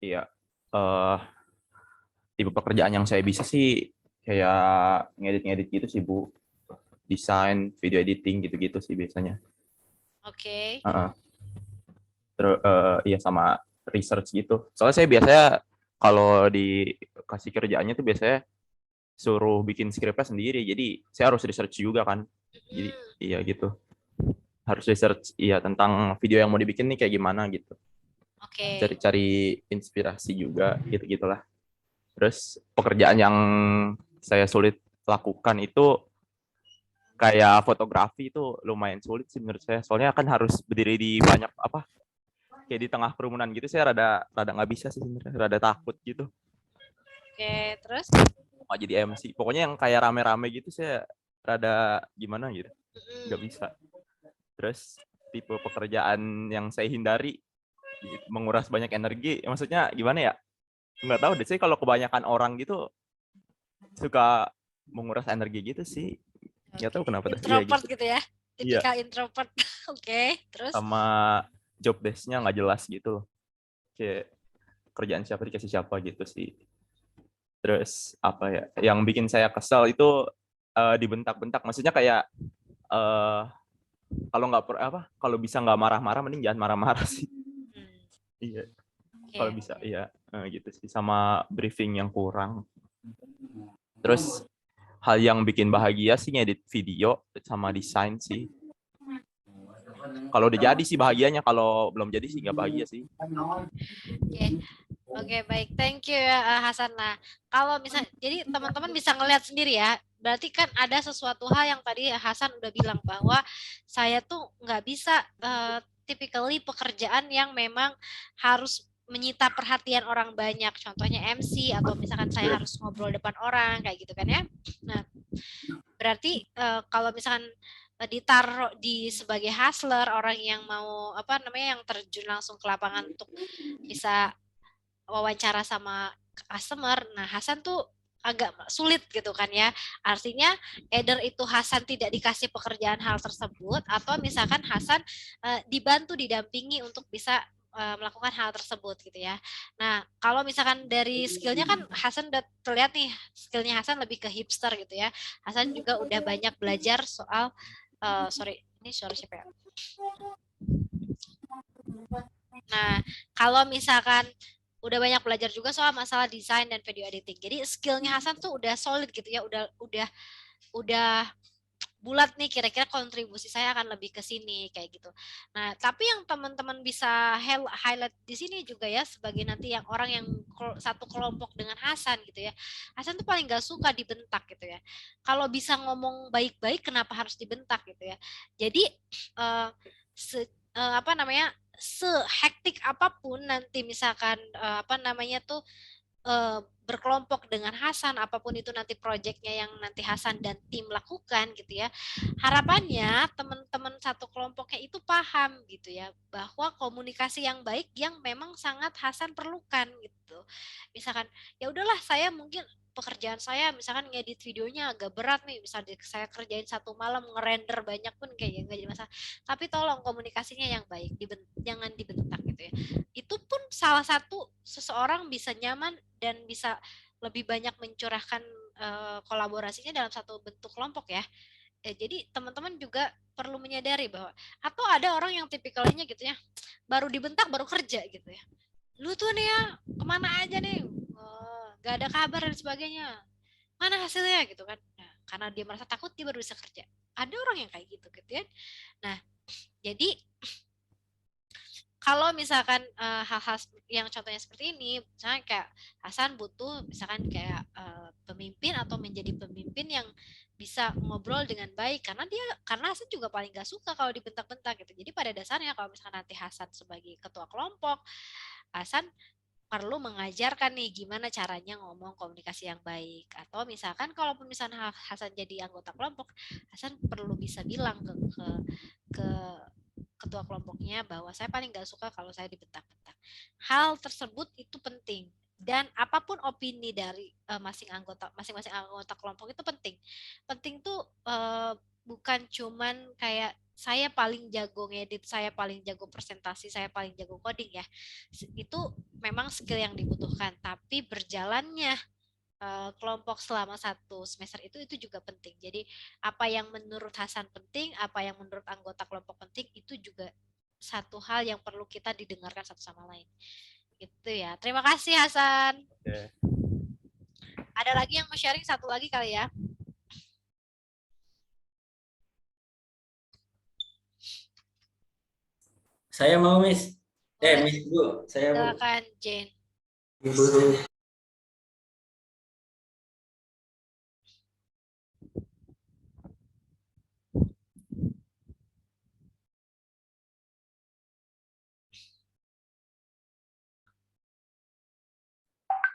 Speaker 4: Iya. eh Tipe pekerjaan yang saya bisa sih kayak ngedit-ngedit gitu sih, Bu. Desain, video editing gitu-gitu sih biasanya.
Speaker 1: Oke.
Speaker 4: Heeh. Terus iya sama research gitu. Soalnya saya biasanya kalau dikasih kerjaannya tuh biasanya suruh bikin skripnya sendiri. Jadi saya harus research juga kan. Jadi iya gitu. Harus research iya tentang video yang mau dibikin nih kayak gimana gitu.
Speaker 1: Oke.
Speaker 4: Cari-cari inspirasi juga gitu-gitulah. Terus pekerjaan yang saya sulit lakukan itu kayak fotografi itu lumayan sulit sih menurut saya. Soalnya kan harus berdiri di banyak apa kayak di tengah kerumunan gitu. Saya rada rada nggak bisa sih sebenarnya, rada takut gitu.
Speaker 1: Oke. Terus?
Speaker 4: Mau jadi MC. Pokoknya yang kayak rame-rame gitu saya rada gimana gitu. Nggak bisa. Terus tipe pekerjaan yang saya hindari menguras banyak energi. Maksudnya gimana ya? Nggak tahu deh. Saya kalau kebanyakan orang gitu suka menguras energi gitu sih. Nggak tahu kenapa dah. Iya
Speaker 1: Introvert
Speaker 4: gitu.
Speaker 1: gitu ya.
Speaker 4: Iya.
Speaker 1: Tipikal introvert. Oke. Terus?
Speaker 4: Sama job desk-nya nggak jelas gitu loh. Kayak kerjaan siapa dikasih siapa gitu sih. Terus apa ya? Yang bikin saya kesel itu dibentak-bentak. Maksudnya kayak kalau nggak kalau bisa nggak marah-marah, mending jangan marah-marah sih.
Speaker 1: Hmm,
Speaker 4: Iya.
Speaker 1: Oke.
Speaker 4: Kalau bisa, iya gitu sih. Sama briefing yang kurang. Terus hal yang bikin bahagia sih ngedit video sama desain sih. Kalau udah jadi sih bahagianya, kalau belum jadi sih nggak bahagia sih.
Speaker 1: Oke. Oke, baik. Thank you ya Hasan. Nah, kalau misalnya jadi teman-teman bisa ngelihat sendiri ya. Berarti kan ada sesuatu hal yang tadi Hasan udah bilang bahwa saya tuh nggak bisa typically pekerjaan yang memang harus menyita perhatian orang banyak. Contohnya MC atau misalkan saya harus ngobrol depan orang kayak gitu kan ya. Nah, berarti kalau misalkan ditaruh di sebagai hustler orang yang mau apa namanya yang terjun langsung ke lapangan untuk bisa wawancara sama customer. Nah, Hasan tuh agak sulit gitu kan ya. Artinya either itu Hasan tidak dikasih pekerjaan hal tersebut atau misalkan Hasan dibantu didampingi untuk bisa melakukan hal tersebut gitu ya. Nah, kalau misalkan dari skillnya kan Hasan udah terlihat nih skillnya Hasan lebih ke hipster gitu ya. Hasan juga udah banyak belajar soal sorry, ini suara siapa ya? Nah, kalau misalkan udah banyak belajar juga soal masalah desain dan video editing. Jadi skillnya Hasan tuh udah solid gitu ya, udah bulat nih kira-kira kontribusi saya akan lebih ke sini kayak gitu. Nah, tapi yang teman-teman bisa highlight di sini juga ya sebagai nanti yang orang yang satu kelompok dengan Hasan gitu ya. Hasan tuh paling gak suka dibentak gitu ya. Kalau bisa ngomong baik-baik kenapa harus dibentak gitu ya. Jadi apa namanya? Sehektik apapun nanti misalkan apa namanya tuh berkelompok dengan Hasan, apapun itu nanti proyeknya yang nanti Hasan dan tim lakukan gitu ya. Harapannya teman-teman satu kelompoknya itu paham gitu ya bahwa komunikasi yang baik yang memang sangat Hasan perlukan gitu. Misalkan ya udahlah saya mungkin pekerjaan saya misalkan ngedit videonya agak berat nih, misalnya saya kerjain satu malam ngerender banyak pun kayak nggak jadi masalah. Tapi tolong komunikasinya yang baik, jangan dibentak gitu ya. Itu pun salah satu seseorang bisa nyaman dan bisa lebih banyak mencurahkan kolaborasinya dalam satu bentuk kelompok ya. Jadi teman-teman juga perlu menyadari bahwa atau ada orang yang tipikalnya gitu ya, baru dibentak baru kerja gitu ya. Lu tuh nih ya kemana aja nih, gak ada kabar dan sebagainya. Mana hasilnya gitu kan? Nah, karena dia merasa takut dia baru bisa kerja. Ada orang yang kayak gitu ya. Nah, jadi kalau misalkan hal-hal yang contohnya seperti ini, misalnya kayak Hasan butuh misalkan kayak pemimpin atau menjadi pemimpin yang bisa ngobrol dengan baik karena Hasan juga paling gak suka kalau dibentak-bentak gitu. Jadi pada dasarnya kalau misalkan nanti Hasan sebagai ketua kelompok, Hasan perlu mengajarkan nih gimana caranya ngomong komunikasi yang baik. Atau misalkan kalaupun misalnya Hasan jadi anggota kelompok, Hasan perlu bisa bilang ke ketua kelompoknya bahwa saya paling nggak suka kalau saya dibentak-bentak. Hal tersebut itu penting dan apapun opini dari masing-masing anggota kelompok itu penting. Penting tuh bukan cuman kayak saya paling jago ngedit, saya paling jago presentasi, saya paling jago coding ya. Itu memang skill yang dibutuhkan, tapi berjalannya kelompok selama satu semester itu juga penting. Jadi apa yang menurut Hasan penting, apa yang menurut anggota kelompok penting itu juga satu hal yang perlu kita didengarkan satu sama lain. Gitu ya. Terima kasih Hasan.
Speaker 4: Oke.
Speaker 1: Ada lagi yang mau sharing satu lagi kali ya?
Speaker 5: Saya mau, Miss.
Speaker 1: Boleh.
Speaker 5: Miss Bu. Saya Bu.
Speaker 1: Silakan Jane.
Speaker 5: Ibu.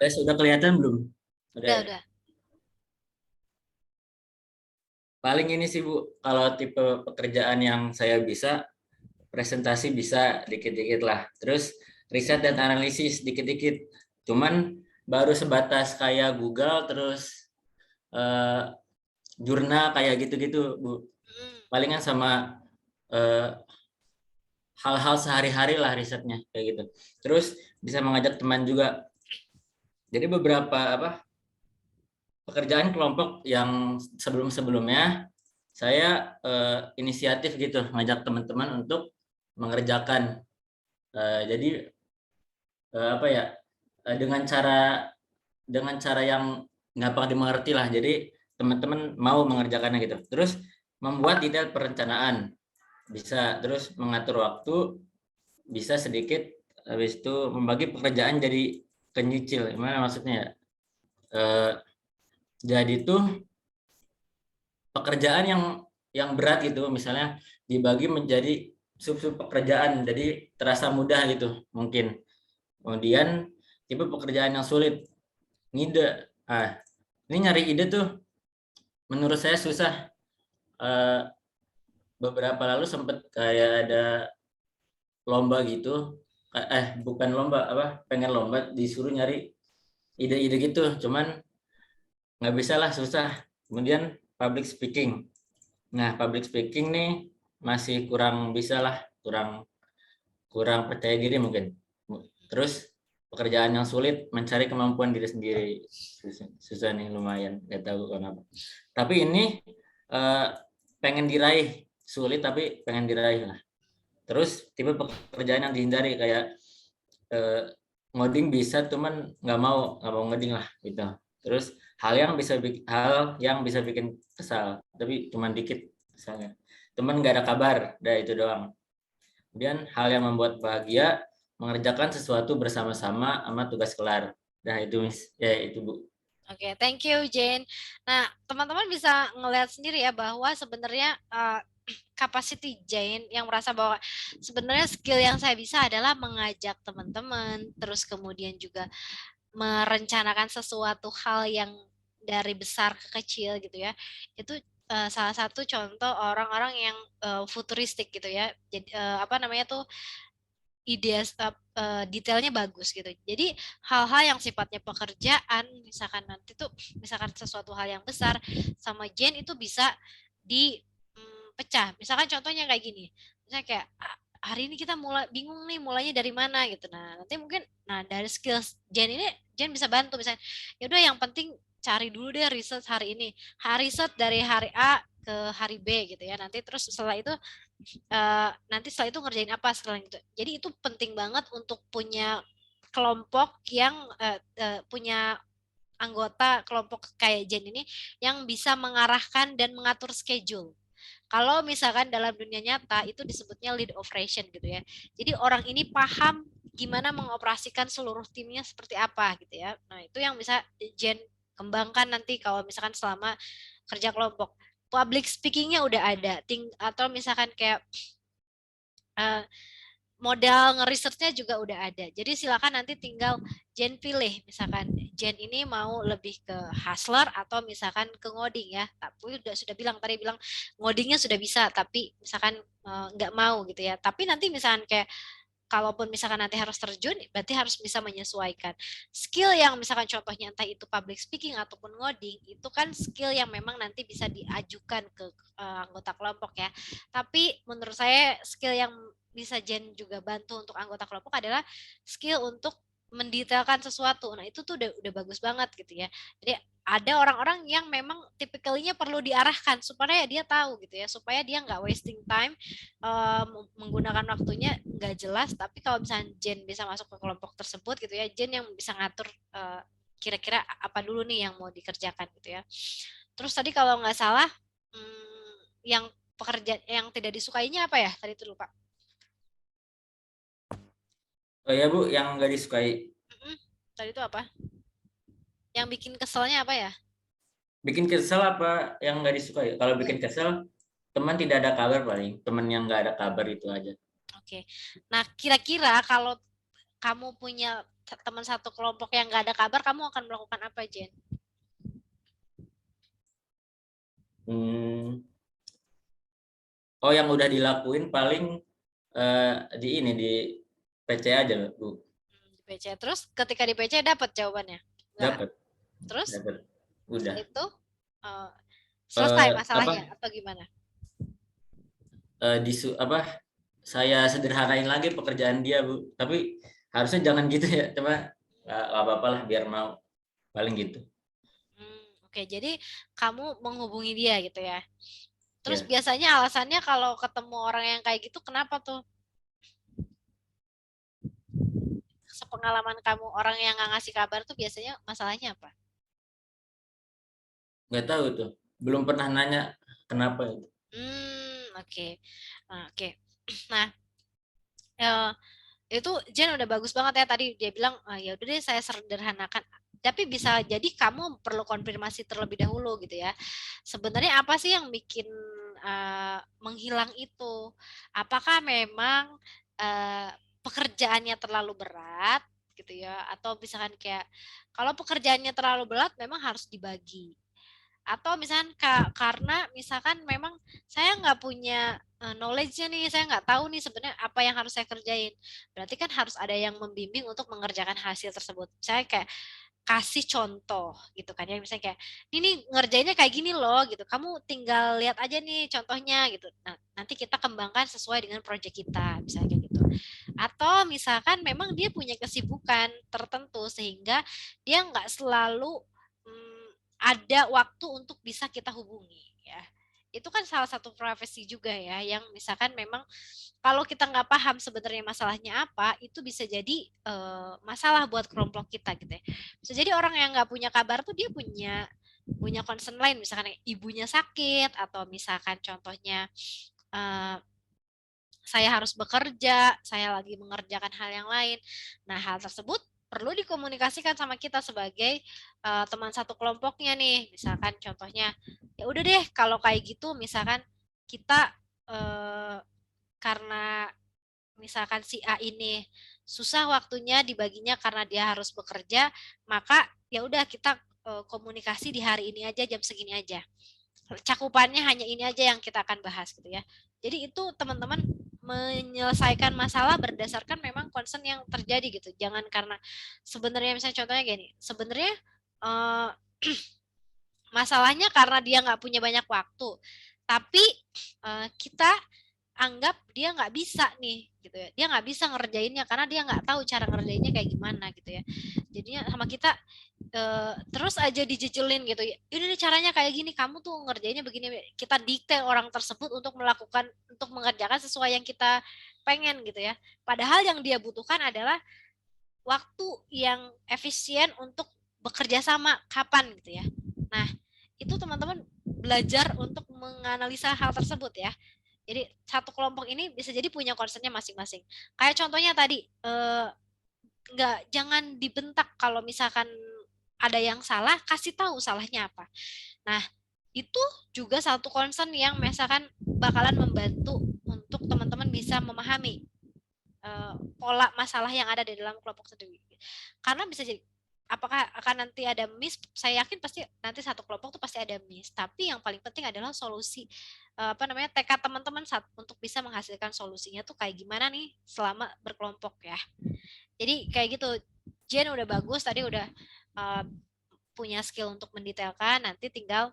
Speaker 5: Sudah kelihatan belum?
Speaker 1: Udah.
Speaker 5: Paling ini sih Bu, kalau tipe pekerjaan yang saya bisa, presentasi bisa dikit-dikit lah. Terus riset dan analisis dikit-dikit. Cuman baru sebatas kayak Google, terus jurnal kayak gitu-gitu Bu. Palingan sama hal-hal sehari-hari lah risetnya kayak gitu. Terus bisa mengajak teman juga. Jadi beberapa pekerjaan kelompok yang sebelum-sebelumnya saya inisiatif gitu ngajak teman-teman untuk mengerjakan. Jadi dengan cara yang gampang dimengerti lah. Jadi teman-teman mau mengerjakannya gitu. Terus membuat detail perencanaan bisa, terus mengatur waktu bisa sedikit, habis itu membagi pekerjaan jadi kenyicil. Gimana maksudnya? Jadi tuh pekerjaan yang berat gitu, misalnya dibagi menjadi sub-sub pekerjaan, jadi terasa mudah gitu mungkin. Kemudian tipe pekerjaan yang sulit, ngide. Ini nyari ide tuh menurut saya susah. Beberapa lalu sempat kayak ada lomba gitu, bukan lomba, pengen lomba disuruh nyari ide-ide gitu, cuman nggak bisa lah, susah. Kemudian public speaking. Nah, public speaking nih masih kurang bisa lah, kurang kurang percaya diri mungkin. Terus pekerjaan yang sulit, mencari kemampuan diri sendiri, susah nih, lumayan, nggak tahu kenapa. Tapi ini pengen diraih, sulit tapi pengen diraih lah. Terus tipe pekerjaan yang dihindari kayak ngoding bisa, cuman nggak mau ngoding lah gitu. Terus hal yang bisa bikin kesal, tapi cuman dikit misalnya. Teman nggak ada kabar, udah itu doang. Kemudian hal yang membuat bahagia, mengerjakan sesuatu bersama-sama sama tugas kelar. Nah itu ya itu Bu.
Speaker 1: Oke, thank you Jane. Nah, teman-teman bisa ngelihat sendiri ya bahwa sebenarnya capacity Jane yang merasa bahwa sebenarnya skill yang saya bisa adalah mengajak teman-teman, terus kemudian juga merencanakan sesuatu hal yang dari besar ke kecil gitu ya. Itu salah satu contoh orang-orang yang futuristik gitu ya. Jadi apa namanya tuh, ide detailnya bagus gitu. Jadi hal-hal yang sifatnya pekerjaan, misalkan nanti tuh misalkan sesuatu hal yang besar sama Jen itu bisa dipecah. Misalkan contohnya kayak gini. Misalnya kayak hari ini kita mulai bingung nih mulainya dari mana gitu. Nah, nanti mungkin dari skills Jen ini Jen bisa bantu misalnya. Ya udah yang penting cari dulu deh riset hari ini. Riset dari hari A ke hari B gitu ya. Nanti terus setelah itu nanti setelah itu ngerjain apa setelah itu. Jadi itu penting banget untuk punya kelompok yang punya anggota kelompok kayak Jen ini yang bisa mengarahkan dan mengatur schedule. Kalau misalkan dalam dunia nyata itu disebutnya lead operation gitu ya. Jadi orang ini paham gimana mengoperasikan seluruh timnya seperti apa gitu ya. Nah, itu yang bisa Jen kembangkan nanti kalau misalkan selama kerja kelompok. Public speakingnya udah ada, atau misalkan kayak modal ngerisetnya juga udah ada. Jadi silakan nanti tinggal Jen pilih, misalkan Jen ini mau lebih ke hustler atau misalkan ke ngoding ya. Tapi sudah bilang tadi bilang ngodingnya sudah bisa, tapi misalkan nggak mau gitu ya. Tapi nanti misalkan kayak kalaupun misalkan nanti harus terjun, berarti harus bisa menyesuaikan. Skill yang misalkan contohnya entah itu public speaking ataupun ngoding, itu kan skill yang memang nanti bisa diajukan ke anggota kelompok ya. Tapi menurut saya skill yang bisa Jen juga bantu untuk anggota kelompok adalah skill untuk mendetailkan sesuatu. Nah, itu tuh udah bagus banget gitu ya. Jadi ada orang-orang yang memang tipikalnya perlu diarahkan supaya dia tahu gitu ya, supaya dia nggak wasting time menggunakan waktunya nggak jelas. Tapi kalau misalnya Jen bisa masuk ke kelompok tersebut gitu ya, Jen yang bisa ngatur kira-kira apa dulu nih yang mau dikerjakan gitu ya. Terus tadi kalau nggak salah yang pekerjaan yang tidak disukainya apa ya tadi itu lupa.
Speaker 5: Oh ya Bu, yang nggak disukai.
Speaker 1: Tadi itu apa? Yang bikin keselnya apa ya?
Speaker 5: Bikin kesel apa yang nggak disukai? Kalau bikin kesel, teman tidak ada kabar paling. Teman yang nggak ada kabar itu aja.
Speaker 1: Oke. Nah, kira-kira kalau kamu punya teman satu kelompok yang nggak ada kabar, kamu akan melakukan apa, Jen?
Speaker 5: Oh, yang udah dilakuin paling di PC aja, Bu.
Speaker 1: Di PC. Terus ketika di PC dapat jawabannya?
Speaker 5: Dapat.
Speaker 1: Terus?
Speaker 5: Dapat. Udah.
Speaker 1: Itu selesai masalahnya
Speaker 5: apa?
Speaker 1: atau gimana?
Speaker 5: Saya sederhanain lagi pekerjaan dia, Bu. Tapi harusnya jangan gitu ya. Coba nggak apa-apa lah biar mau. Paling gitu.
Speaker 1: Oke, jadi kamu menghubungi dia gitu ya. Terus
Speaker 5: Ya.
Speaker 1: biasanya alasannya kalau ketemu orang yang kayak gitu kenapa tuh? Sepengalaman kamu orang yang nggak ngasih kabar tuh biasanya masalahnya apa?
Speaker 5: Nggak tahu tuh. Belum pernah nanya kenapa itu.
Speaker 1: Oke. Oke. Nah, itu Jen udah bagus banget ya tadi dia bilang ya udah deh saya sederhanakan. Tapi bisa jadi kamu perlu konfirmasi terlebih dahulu gitu ya. Sebenarnya apa sih yang bikin menghilang itu? Apakah memang pekerjaannya terlalu berat gitu ya? Atau misalkan kayak kalau pekerjaannya terlalu berat memang harus dibagi. Atau misalkan karena misalkan memang saya nggak punya knowledge-nya nih, saya nggak tahu nih sebenarnya apa yang harus saya kerjain. Berarti kan harus ada yang membimbing untuk mengerjakan hasil tersebut. Saya kayak kasih contoh gitu kan ya, misalnya kayak ini ngerjainnya kayak gini loh gitu, kamu tinggal lihat aja nih contohnya gitu. Nah, nanti kita kembangkan sesuai dengan proyek kita misalnya kayak gitu. Atau misalkan memang dia punya kesibukan tertentu sehingga dia nggak selalu ada waktu untuk bisa kita hubungi ya. Itu kan salah satu profesi juga ya, yang misalkan memang kalau kita nggak paham sebenarnya masalahnya apa, itu bisa jadi masalah buat kelompok kita gitu ya. Bisa jadi orang yang nggak punya kabar tuh dia punya concern lain, misalkan ibunya sakit, atau misalkan contohnya eh, saya harus bekerja, saya lagi mengerjakan hal yang lain. Nah, hal tersebut perlu dikomunikasikan sama kita sebagai teman satu kelompoknya nih. Misalkan contohnya, ya udah deh kalau kayak gitu, misalkan kita karena misalkan si A ini susah waktunya dibaginya karena dia harus bekerja, maka ya udah kita komunikasi di hari ini aja jam segini aja. Cakupannya hanya ini aja yang kita akan bahas gitu ya. Jadi itu teman-teman menyelesaikan masalah berdasarkan memang concern yang terjadi gitu. Jangan karena sebenarnya misalnya contohnya gini, sebenarnya uh, masalahnya karena dia nggak punya banyak waktu, tapi kita anggap dia nggak bisa nih gitu ya, dia nggak bisa ngerjainnya karena dia nggak tahu cara ngerjainnya kayak gimana gitu ya. Jadinya sama kita terus aja dijejelin gitu ya, ini caranya kayak gini, kamu tuh ngerjainnya begini, kita dikte orang tersebut untuk mengerjakan sesuai yang kita pengen gitu ya, padahal yang dia butuhkan adalah waktu yang efisien untuk bekerja sama kapan gitu ya. Nah, itu teman-teman belajar untuk menganalisa hal tersebut ya. Jadi satu kelompok ini bisa jadi punya concernnya masing-masing. Kayak contohnya tadi, jangan dibentak kalau misalkan ada yang salah, kasih tahu salahnya apa. Nah, itu juga satu concern yang misalkan bakalan membantu untuk teman-teman bisa memahami pola masalah yang ada di dalam kelompok sendiri. Karena bisa jadi apakah akan nanti ada miss, saya yakin pasti nanti satu kelompok tuh pasti ada miss, tapi yang paling penting adalah solusi tekad teman-teman untuk bisa menghasilkan solusinya tuh kayak gimana nih selama berkelompok ya. Jadi kayak gitu, Jen udah bagus tadi, udah punya skill untuk mendetailkan, nanti tinggal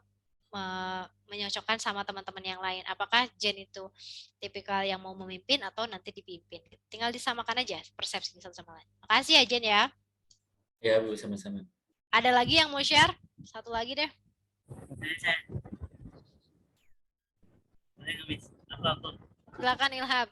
Speaker 1: menyocokkan sama teman-teman yang lain. Apakah Jen itu tipikal yang mau memimpin atau nanti dipimpin. Tinggal disamakan aja persepsi satu sama lain. Makasih ya Jen ya.
Speaker 5: Ya Bu, sama-sama.
Speaker 1: Ada lagi yang mau share? Satu lagi deh. Silakan Ilham.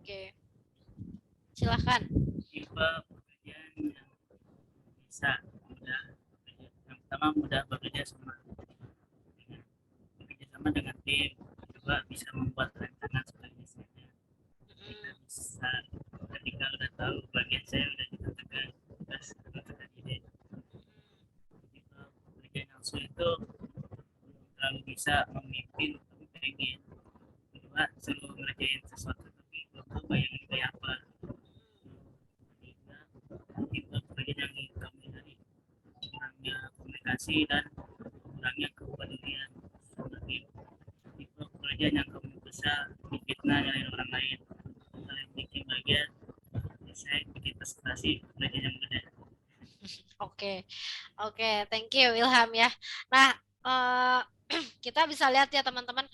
Speaker 1: Oke. Silakan.
Speaker 6: Tipe pekerjaan yang bisa mudah, yang pertama mudah bekerja sama dengan tim, kedua bisa membuat rancangan sebagai saya. Kita bisa ketika udah tahu bagian saya udah ditentukan tugas menentukan ide. Tipe pekerjaan yang sulit itu terlalu bisa memimpin tapi pengen, kedua selalu ngerjain sesuatu tapi belum tahu bayangin kayak apa. Tipe pekerjaan yang kamu dari kurangnya komunikasi dan kurangnya kepedulian. Seperti tipe pekerjaan yang kamu bisa difitnah dari orang lain, kalian bikin bagian, saya bikin presentasi pekerjaan yang benar.
Speaker 1: Oke, thank you Ilham ya. Nah, kita bisa lihat ya teman-teman,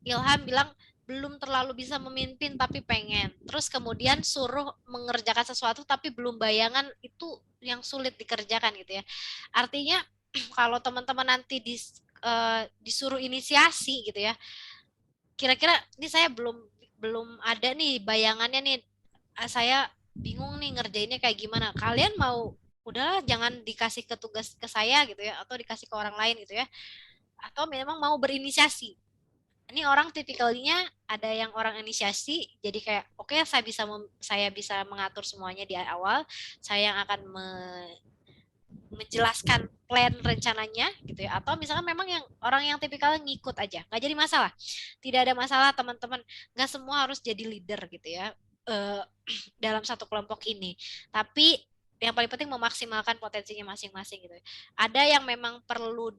Speaker 1: Ilham bilang belum terlalu bisa memimpin tapi pengen. Terus kemudian suruh mengerjakan sesuatu tapi belum bayangan, itu yang sulit dikerjakan gitu ya. Artinya kalau teman-teman nanti disuruh inisiasi gitu ya, kira-kira ini saya belum ada nih bayangannya nih, saya bingung nih ngerjainnya kayak gimana. Kalian mau udahlah jangan dikasih ke tugas ke saya gitu ya, atau dikasih ke orang lain gitu ya, atau memang mau berinisiasi. Ini orang tipikalnya ada yang orang inisiasi, jadi kayak oke, saya bisa mengatur semuanya di awal, saya yang akan menjelaskan plan rencananya gitu ya, atau misalkan memang yang orang yang tipikalnya ngikut aja, nggak jadi masalah, tidak ada masalah teman-teman, nggak semua harus jadi leader gitu ya dalam satu kelompok ini, tapi yang paling penting memaksimalkan potensinya masing-masing gitu. Ada yang memang perlu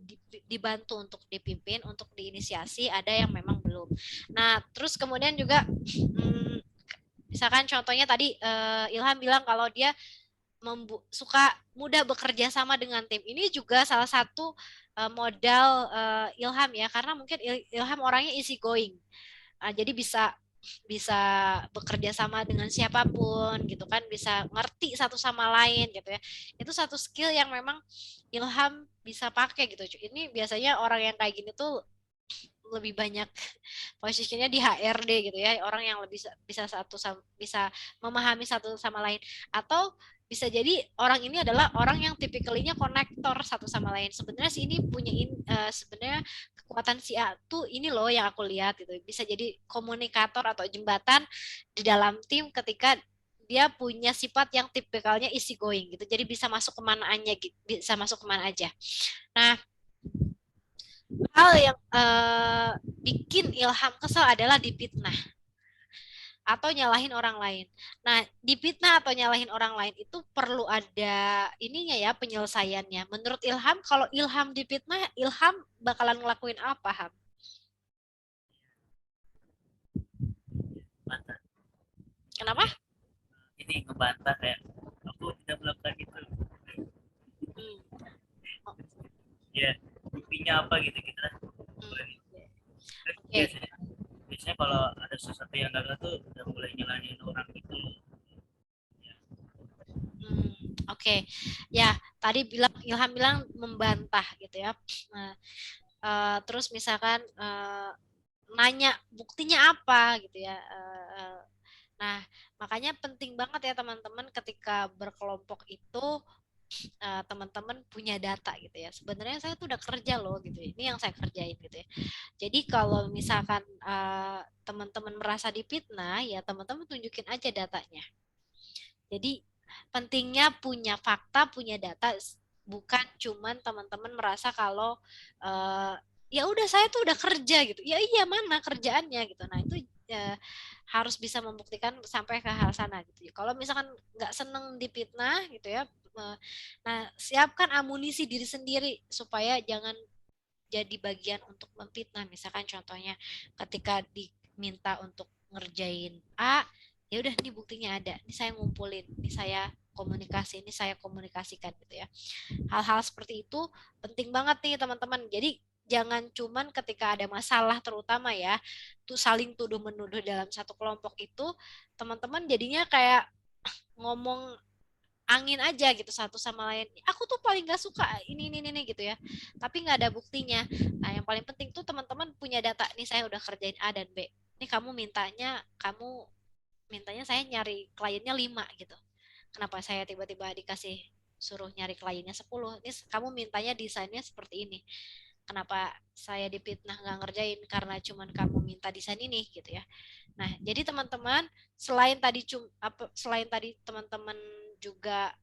Speaker 1: dibantu untuk dipimpin, untuk diinisiasi, ada yang memang belum. Nah, terus kemudian juga misalkan contohnya tadi Ilham bilang kalau dia suka mudah bekerja sama dengan tim. Ini juga salah satu modal Ilham ya, karena mungkin Ilham orangnya easy going. Jadi bisa bekerja sama dengan siapapun gitu kan, bisa ngerti satu sama lain gitu ya. Itu satu skill yang memang Ilham bisa pakai gitu. Ini biasanya orang yang kayak gini tuh lebih banyak posisinya di HRD gitu ya, orang yang lebih bisa memahami satu sama lain, atau bisa jadi orang ini adalah orang yang tipikalnya konektor satu sama lain. Sebenarnya si ini punya sebenarnya kekuatan si A tuh ini loh yang aku lihat gitu, bisa jadi komunikator atau jembatan di dalam tim ketika dia punya sifat yang tipikalnya easy going gitu, jadi bisa masuk kemana aja, bisa masuk kemana aja. Nah, hal yang bikin Ilham kesel adalah dipitnah atau nyalahin orang lain. Nah, dipitnah atau nyalahin orang lain itu perlu ada ininya ya, penyelesaiannya. Menurut Ilham, kalau Ilham dipitnah, Ilham bakalan ngelakuin apa, Ham?
Speaker 6: Bantah.
Speaker 1: Kenapa?
Speaker 6: Ini ngebantah kayak aku tidak melakukan itu. Ya, buktinya apa gitu kita.
Speaker 1: Okay.
Speaker 6: Biasanya kalau ada sesuatu yang gagal tuh udah mulai nyalahin orang gitu.
Speaker 1: Oke. Ya, tadi Ilham bilang membantah gitu ya. Nah, terus misalkan nanya buktinya apa gitu ya. Nah, makanya penting banget ya teman-teman ketika berkelompok itu teman-teman punya data gitu ya. Sebenarnya saya tuh udah kerja loh gitu. Ini yang saya kerjain gitu ya. Jadi kalau misalkan teman-teman merasa dipitnah, ya teman-teman tunjukin aja datanya. Jadi pentingnya punya fakta, punya data, bukan cuman teman-teman merasa kalau ya udah saya tuh udah kerja gitu. Ya iya mana kerjaannya gitu. Nah itu harus bisa membuktikan sampai ke hal sana gitu. Kalau misalkan nggak seneng dipitnah gitu ya, nah siapkan amunisi diri sendiri supaya jangan jadi bagian untuk memfitnah. Misalkan contohnya ketika diminta untuk ngerjain A, ya udah nih buktinya ada, ini saya ngumpulin, ini saya komunikasi, ini saya komunikasikan gitu ya. Hal-hal seperti itu penting banget nih teman-teman. Jadi jangan cuman ketika ada masalah terutama ya, tuh saling tuduh menuduh dalam satu kelompok itu, teman-teman jadinya kayak ngomong angin aja gitu satu sama lain. Aku tuh paling gak suka ini gitu ya. Tapi nggak ada buktinya. Nah yang paling penting tuh teman-teman punya data. Nih saya udah kerjain A dan B. Ini kamu mintanya saya nyari kliennya 5 gitu. Kenapa saya tiba-tiba dikasih suruh nyari kliennya 10? Ini kamu mintanya desainnya seperti ini. Kenapa saya dipitnah nggak ngerjain karena cuman kamu minta desain ini gitu ya. Nah, jadi teman-teman selain tadi teman-teman juga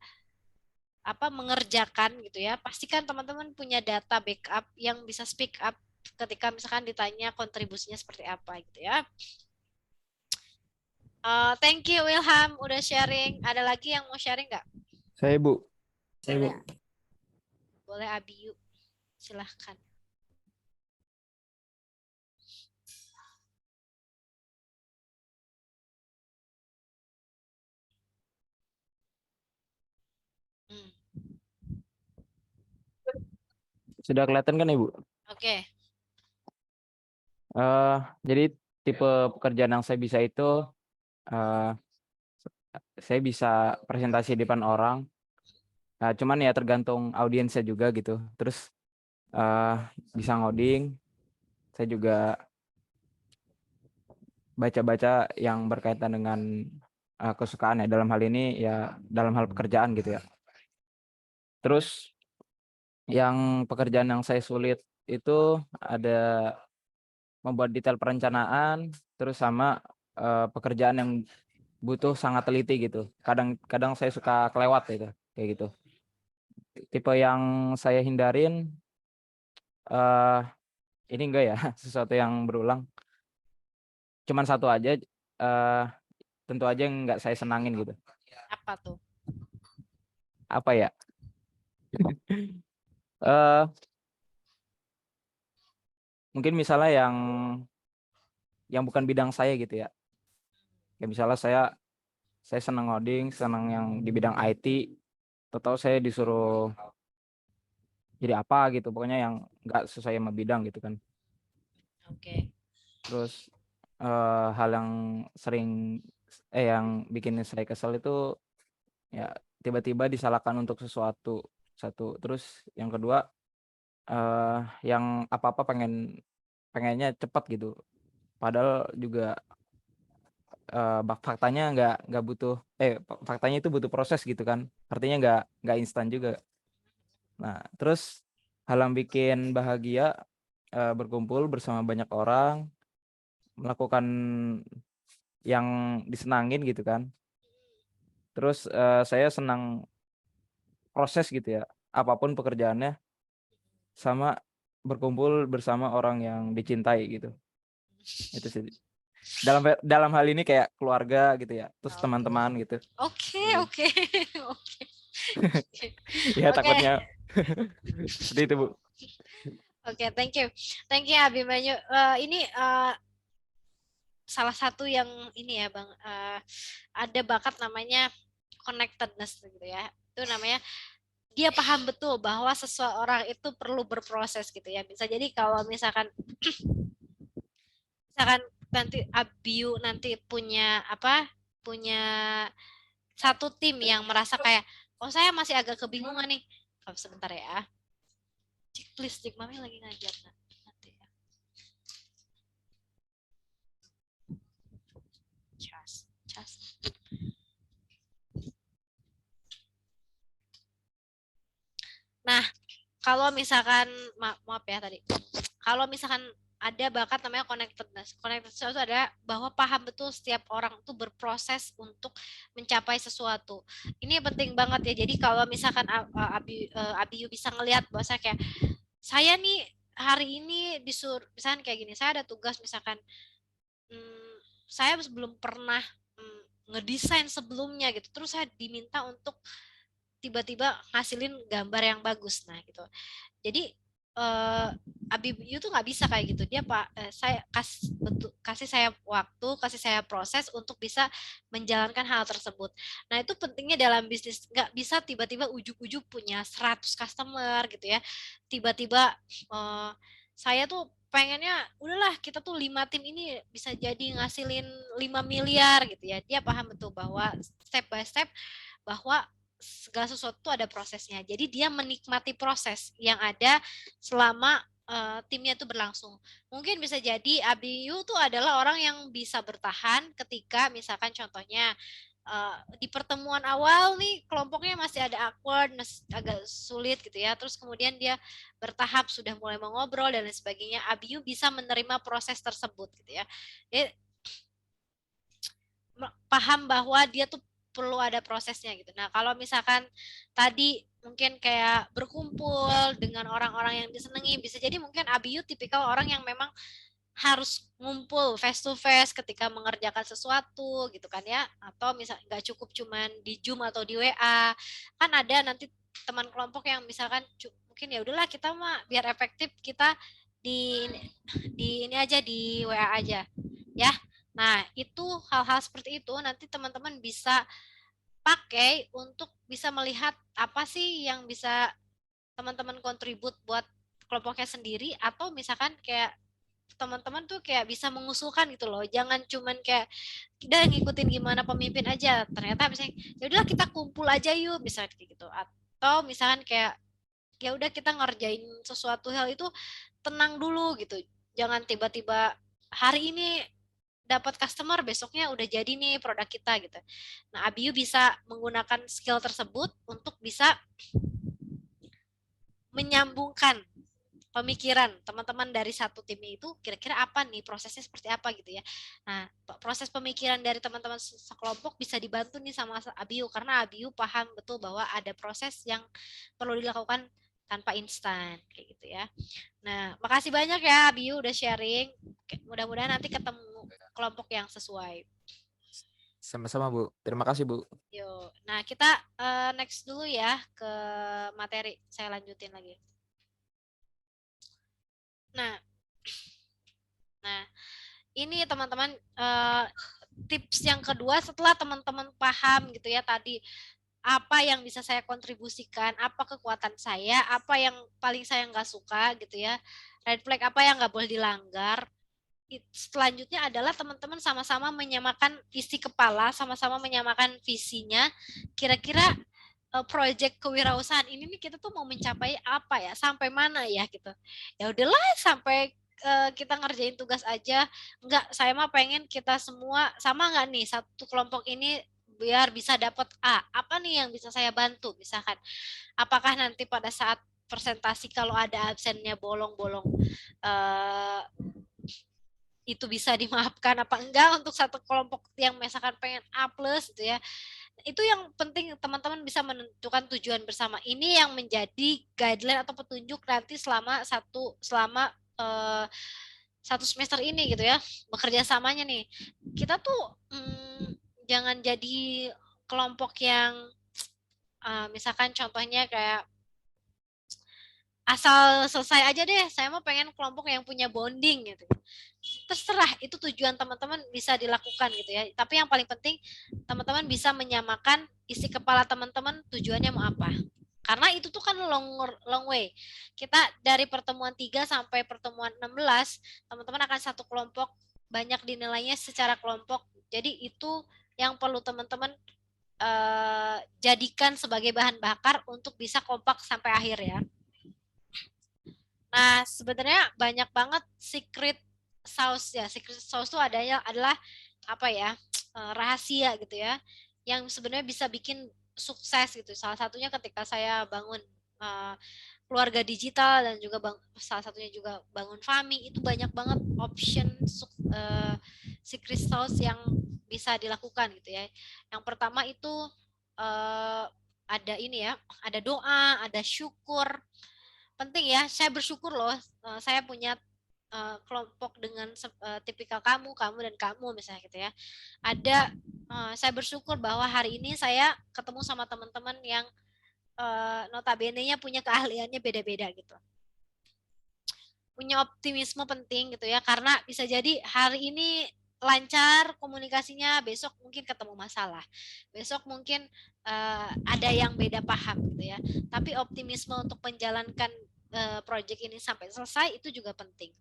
Speaker 1: mengerjakan gitu ya, pastikan teman-teman punya data backup yang bisa speak up ketika misalkan ditanya kontribusinya seperti apa gitu ya. Thank you Wilham udah sharing. Ada lagi yang mau sharing nggak?
Speaker 4: Saya Bu.
Speaker 1: Boleh Abiyu, silahkan.
Speaker 7: Sudah kelihatan kan Ibu?
Speaker 1: Oke.
Speaker 7: Jadi tipe pekerjaan yang saya bisa itu saya bisa presentasi di depan orang. Cuman ya tergantung audiensnya juga gitu. Terus bisa ngoding. Saya juga baca-baca yang berkaitan dengan kesukaan ya. Dalam hal ini ya dalam hal pekerjaan gitu ya. Terus yang pekerjaan yang saya sulit itu ada membuat detail perencanaan, terus sama pekerjaan yang butuh sangat teliti gitu. Kadang saya suka kelewat gitu, kayak gitu. tipe yang saya hindarin ini enggak ya sesuatu yang berulang. Cuman satu aja, tentu aja yang nggak saya senangin gitu.
Speaker 1: Apa tuh?
Speaker 7: Apa ya? Eh mungkin misalnya yang bukan bidang saya gitu ya. Kayak misalnya saya senang ngoding, senang yang di bidang IT, atau saya disuruh jadi apa gitu, pokoknya yang nggak sesuai sama bidang gitu kan.
Speaker 1: Oke.
Speaker 7: Terus hal yang sering yang bikin saya kesel itu ya tiba-tiba disalahkan untuk sesuatu satu. Terus yang kedua yang apa-apa pengennya cepat gitu. Padahal juga faktanya nggak butuh faktanya itu butuh proses gitu kan. Artinya nggak instan juga. Nah, terus hal yang bikin bahagia berkumpul bersama banyak orang, melakukan yang disenangin gitu kan. Terus saya senang proses gitu ya, apapun pekerjaannya, sama berkumpul bersama orang yang dicintai gitu. Itu sih. Dalam hal ini kayak keluarga gitu ya, terus teman-teman gitu.
Speaker 1: Oke,
Speaker 7: Iya.
Speaker 1: oke. Oke.
Speaker 7: Ya
Speaker 1: Oke.
Speaker 7: takutnya seperti itu, Bu.
Speaker 1: Oke, thank you. Thank you Abimanyu. Ini salah satu yang ini ya, Bang. Ada bakat namanya connectedness gitu ya. Itu namanya dia paham betul bahwa seseorang itu perlu berproses gitu ya. Bisa jadi kalau misalkan nanti Abiu nanti punya satu tim yang merasa kayak, oh saya masih agak kebingungan nih. Oh, sebentar ya. Cik, please, Cik, Mami lagi ngajar nanti ya. Cas. Nah, kalau misalkan maaf ya tadi. Kalau misalkan ada bakat namanya connectedness. Connectedness itu adalah bahwa paham betul setiap orang itu berproses untuk mencapai sesuatu. Ini penting banget ya. Jadi kalau misalkan Abiyu bisa ngelihat bahwa saya nih hari ini disuruh, misalkan kayak gini, saya ada tugas misalkan saya belum pernah ngedesain sebelumnya gitu. Terus saya diminta untuk tiba-tiba ngasilin gambar yang bagus. Nah gitu. Jadi Abiyu tuh nggak bisa kayak gitu. Dia saya kasih saya waktu, kasih saya proses untuk bisa menjalankan hal tersebut. Nah itu pentingnya dalam bisnis. Nggak bisa tiba-tiba ujuk-ujuk punya 100 customer gitu ya. Tiba-tiba saya tuh pengennya udahlah kita tuh 5 tim ini bisa jadi ngasilin 5 miliar gitu ya. Dia paham betul bahwa step by step bahwa segala sesuatu ada prosesnya. Jadi dia menikmati proses yang ada selama timnya itu berlangsung. Mungkin bisa jadi Abiyu tuh adalah orang yang bisa bertahan ketika misalkan contohnya di pertemuan awal nih kelompoknya masih ada awkward, masih agak sulit gitu ya. Terus kemudian dia bertahap sudah mulai mengobrol dan lain sebagainya. Abiyu bisa menerima proses tersebut gitu ya. Dia paham bahwa dia tuh perlu ada prosesnya gitu. Nah, kalau misalkan tadi mungkin kayak berkumpul dengan orang-orang yang disenangi, bisa jadi mungkin Abiyu tipikal orang yang memang harus ngumpul face to face ketika mengerjakan sesuatu gitu kan ya, atau misal nggak cukup cuman di Zoom atau di WA. Kan ada nanti teman kelompok yang misalkan mungkin ya udahlah kita mah biar efektif kita di ini aja di WA aja ya. Nah, itu hal-hal seperti itu nanti teman-teman bisa pakai untuk bisa melihat apa sih yang bisa teman-teman kontribut buat kelompoknya sendiri, atau misalkan kayak teman-teman tuh kayak bisa mengusulkan gitu loh. Jangan cuman kayak udah ngikutin gimana pemimpin aja. Ternyata misalnya ya udahlah kita kumpul aja yuk, misalnya kayak gitu. Atau misalkan kayak ya udah kita ngerjain sesuatu hal itu tenang dulu gitu. Jangan tiba-tiba hari ini dapat customer, besoknya udah jadi nih produk kita gitu. Nah, Abiyu bisa menggunakan skill tersebut untuk bisa menyambungkan pemikiran teman-teman dari satu tim itu kira-kira apa nih, prosesnya seperti apa gitu ya. Nah, proses pemikiran dari teman-teman sekelompok bisa dibantu nih sama Abiu, karena Abiu paham betul bahwa ada proses yang perlu dilakukan tanpa instan kayak gitu ya. Nah, makasih banyak ya Abiu udah sharing. Mudah-mudahan nanti ketemu kelompok yang sesuai.
Speaker 7: Sama-sama Bu. Terima kasih Bu.
Speaker 1: Yuk. Nah, kita next dulu ya ke materi. Saya lanjutin lagi. Nah, ini teman-teman tips yang kedua setelah teman-teman paham gitu ya tadi apa yang bisa saya kontribusikan, apa kekuatan saya, apa yang paling saya nggak suka gitu ya, red flag apa yang nggak boleh dilanggar. Selanjutnya adalah teman-teman sama-sama menyamakan isi kepala, sama-sama menyamakan visinya. Kira-kira project kewirausahaan ini nih kita tuh mau mencapai apa ya, sampai mana ya gitu. Ya udahlah sampai kita ngerjain tugas aja. Enggak, saya mah pengen kita semua sama nggak nih satu kelompok ini biar bisa dapat A. Apa nih yang bisa saya bantu misalkan? Apakah nanti pada saat presentasi kalau ada absennya bolong-bolong itu bisa dimaafkan apa enggak untuk satu kelompok yang misalkan pengen A+ gitu ya. Itu yang penting teman-teman bisa menentukan tujuan bersama. Ini yang menjadi guideline atau petunjuk nanti selama satu semester ini gitu ya, bekerja samanya nih. Kita tuh jangan jadi kelompok yang misalkan contohnya kayak asal selesai aja deh, saya mau pengen kelompok yang punya bonding gitu. Terserah, itu tujuan teman-teman bisa dilakukan gitu ya. Tapi yang paling penting teman-teman bisa menyamakan isi kepala teman-teman tujuannya mau apa. Karena itu tuh kan long way. Kita dari pertemuan 3 sampai pertemuan 16, teman-teman akan satu kelompok, banyak dinilainya secara kelompok. Jadi itu yang perlu teman-teman jadikan sebagai bahan bakar untuk bisa kompak sampai akhir ya. Nah, sebenarnya banyak banget secret sauce ya. Secret sauce itu adalah apa ya? Rahasia gitu ya. Yang sebenarnya bisa bikin sukses gitu. Salah satunya ketika saya bangun keluarga digital dan juga salah satunya juga bangun Fami, itu banyak banget option secret sauce yang bisa dilakukan gitu ya. Yang pertama itu ada ini ya, ada doa, ada syukur. Penting ya, saya bersyukur loh saya punya kelompok dengan tipikal kamu dan kamu misalnya gitu ya. Ada saya bersyukur bahwa hari ini saya ketemu sama teman-teman yang notabene-nya punya keahliannya beda-beda gitu. Punya optimisme penting gitu ya, karena bisa jadi hari ini lancar komunikasinya, besok mungkin ketemu masalah, besok mungkin ada yang beda paham gitu ya. Tapi optimisme untuk menjalankan project ini sampai selesai itu juga penting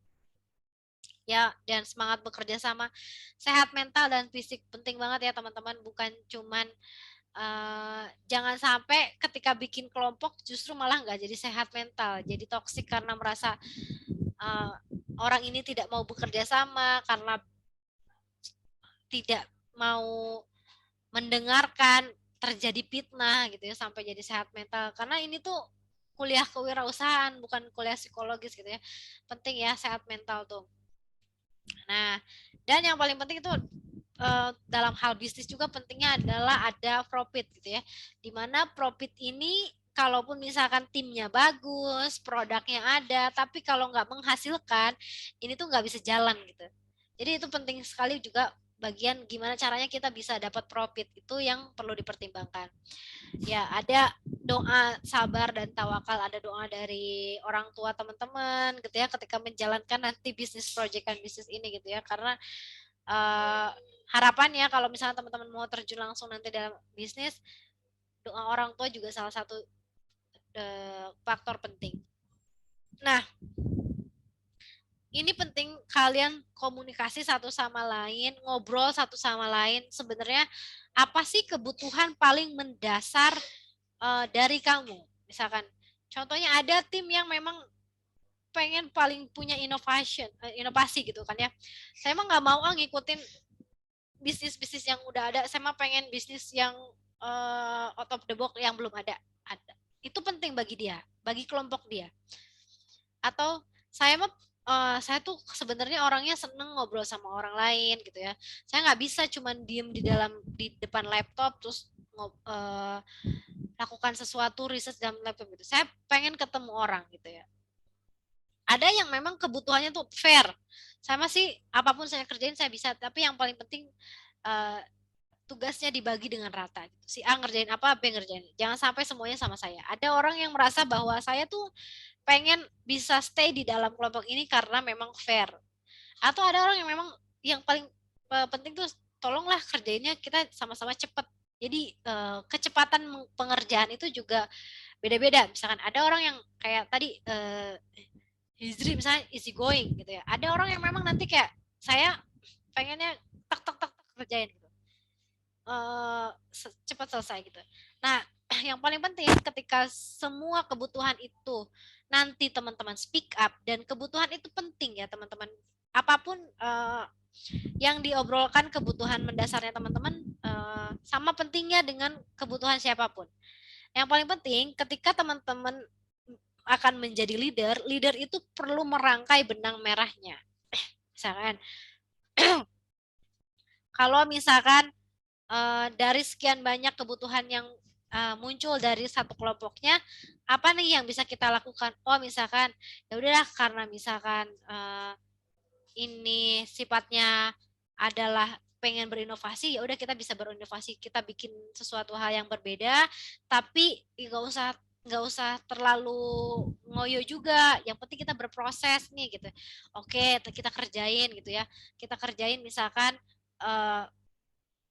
Speaker 1: ya, dan semangat bekerja sama, sehat mental dan fisik penting banget ya teman-teman. Bukan cuman jangan sampai ketika bikin kelompok justru malah nggak jadi sehat mental, jadi toksik karena merasa orang ini tidak mau bekerja sama, karena tidak mau mendengarkan, terjadi fitnah gitu ya, sampai jadi sehat mental. Karena ini tuh kuliah kewirausahaan, bukan kuliah psikologis gitu ya. Penting ya sehat mental tuh. Nah, dan yang paling penting itu dalam hal bisnis juga pentingnya adalah ada profit gitu ya. Dimana profit ini kalaupun misalkan timnya bagus, produknya ada, tapi kalau nggak menghasilkan, ini tuh nggak bisa jalan gitu. Jadi itu penting sekali juga bagian gimana caranya kita bisa dapat profit, itu yang perlu dipertimbangkan. Ya, ada doa sabar dan tawakal, ada doa dari orang tua teman-teman gitu ya ketika menjalankan nanti bisnis proyekan bisnis ini gitu ya. Karena harapannya kalau misalnya teman-teman mau terjun langsung nanti dalam bisnis, doa orang tua juga salah satu faktor penting. Nah, ini penting kalian komunikasi satu sama lain, ngobrol satu sama lain. Sebenarnya apa sih kebutuhan paling mendasar dari kamu? Misalkan, contohnya ada tim yang memang pengen paling punya inovasi gitu kan ya. Saya mah nggak mau ngikutin bisnis-bisnis yang udah ada. Saya mah pengen bisnis yang out of the box yang belum ada. Itu penting bagi dia, bagi kelompok dia. Atau saya mah saya tuh sebenarnya orangnya seneng ngobrol sama orang lain gitu ya. Saya nggak bisa cuman diem di depan laptop terus lakukan sesuatu riset dalam laptop gitu. Saya pengen ketemu orang gitu ya. Ada yang memang kebutuhannya tuh fair. Sama sih apapun saya kerjain saya bisa, tapi yang paling penting eh, tugasnya dibagi dengan rata. Si A ngerjain apa, B ngerjain. Jangan sampai semuanya sama saya. Ada orang yang merasa bahwa saya tuh pengen bisa stay di dalam kelompok ini karena memang fair. Atau ada orang yang memang yang paling penting tuh tolonglah kerjainnya kita sama-sama cepat. Jadi kecepatan pengerjaan itu juga beda-beda. Misalkan ada orang yang kayak tadi Hizri misalnya easy going gitu ya. Ada orang yang memang nanti kayak saya pengennya tak tak tak, tak kerjain gitu. Cepat selesai gitu. Nah, yang paling penting ketika semua kebutuhan itu nanti teman-teman speak up dan kebutuhan itu penting ya teman-teman. Apapun yang diobrolkan kebutuhan mendasarnya teman-teman sama pentingnya dengan kebutuhan siapapun. Yang paling penting ketika teman-teman akan menjadi leader, leader itu perlu merangkai benang merahnya. Misalkan kalau misalkan dari sekian banyak kebutuhan yang muncul dari satu kelompoknya, apa nih yang bisa kita lakukan? Oh, misalkan ya udahlah karena misalkan ini sifatnya adalah pengen berinovasi, ya udah kita bisa berinovasi, kita bikin sesuatu hal yang berbeda, tapi nggak usah terlalu ngoyo juga. Yang penting kita berproses nih gitu. Oke, kita kerjain gitu ya. Kita kerjain misalkan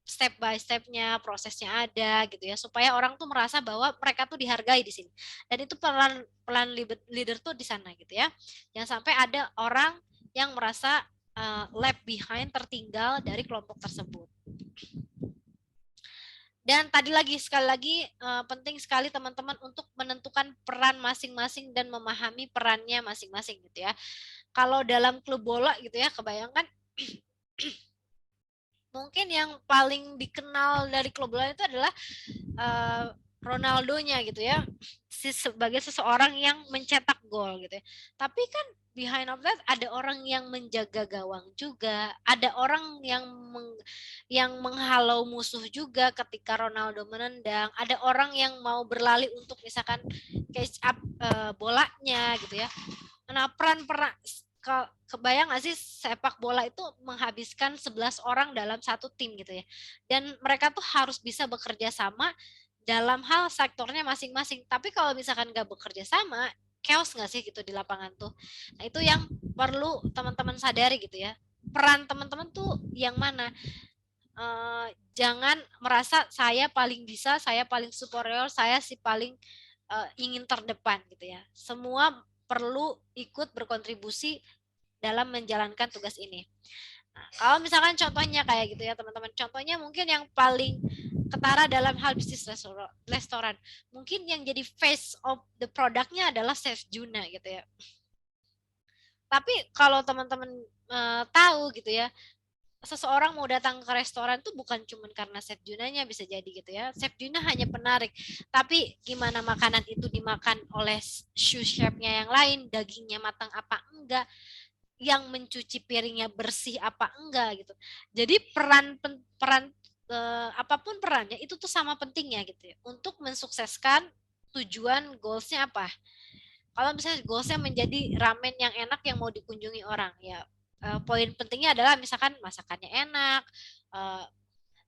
Speaker 1: step by stepnya, prosesnya ada gitu ya, supaya orang tuh merasa bahwa mereka tuh dihargai di sini. Dan itu peran leader tuh di sana gitu ya. Jangan sampai ada orang yang merasa left behind, tertinggal dari kelompok tersebut. Dan tadi lagi sekali lagi penting sekali teman-teman untuk menentukan peran masing-masing dan memahami perannya masing-masing gitu ya. Kalau dalam klub bola gitu ya, kebayangkan mungkin yang paling dikenal dari klub bola itu adalah Ronaldonya gitu ya, sebagai seseorang yang mencetak gol gitu ya. Tapi kan behind of that ada orang yang menjaga gawang juga, ada orang yang menghalau musuh juga ketika Ronaldo menendang, ada orang yang mau berlari untuk misalkan catch up bolanya gitu ya. Nah, peran-peran kebayang nggak sih sepak bola itu menghabiskan 11 orang dalam satu tim gitu ya. Dan mereka tuh harus bisa bekerja sama dalam hal sektornya masing-masing. Tapi kalau misalkan nggak bekerja sama, chaos nggak sih gitu di lapangan tuh. Nah, itu yang perlu teman-teman sadari gitu ya. Peran teman-teman tuh yang mana? Jangan merasa saya paling bisa, saya paling superior, saya sih paling ingin terdepan gitu ya. Semua perlu ikut berkontribusi dalam menjalankan tugas ini. Nah, kalau misalkan contohnya kayak gitu ya teman-teman, contohnya mungkin yang paling ketara dalam hal bisnis restoran, mungkin yang jadi face of the produknya adalah Chef Juna gitu ya. Tapi kalau teman-teman tahu gitu ya, seseorang mau datang ke restoran tuh bukan cuma karena Chef Junanya, bisa jadi gitu ya. Chef Juna hanya penarik, tapi gimana makanan itu dimakan oleh sous chefnya yang lain, dagingnya matang apa enggak, yang mencuci piringnya bersih apa enggak gitu. Jadi peran apapun perannya itu tuh sama pentingnya gitu ya, untuk mensukseskan tujuan goalsnya apa. Kalau misalnya goalsnya menjadi ramen yang enak yang mau dikunjungi orang ya, poin pentingnya adalah misalkan masakannya enak,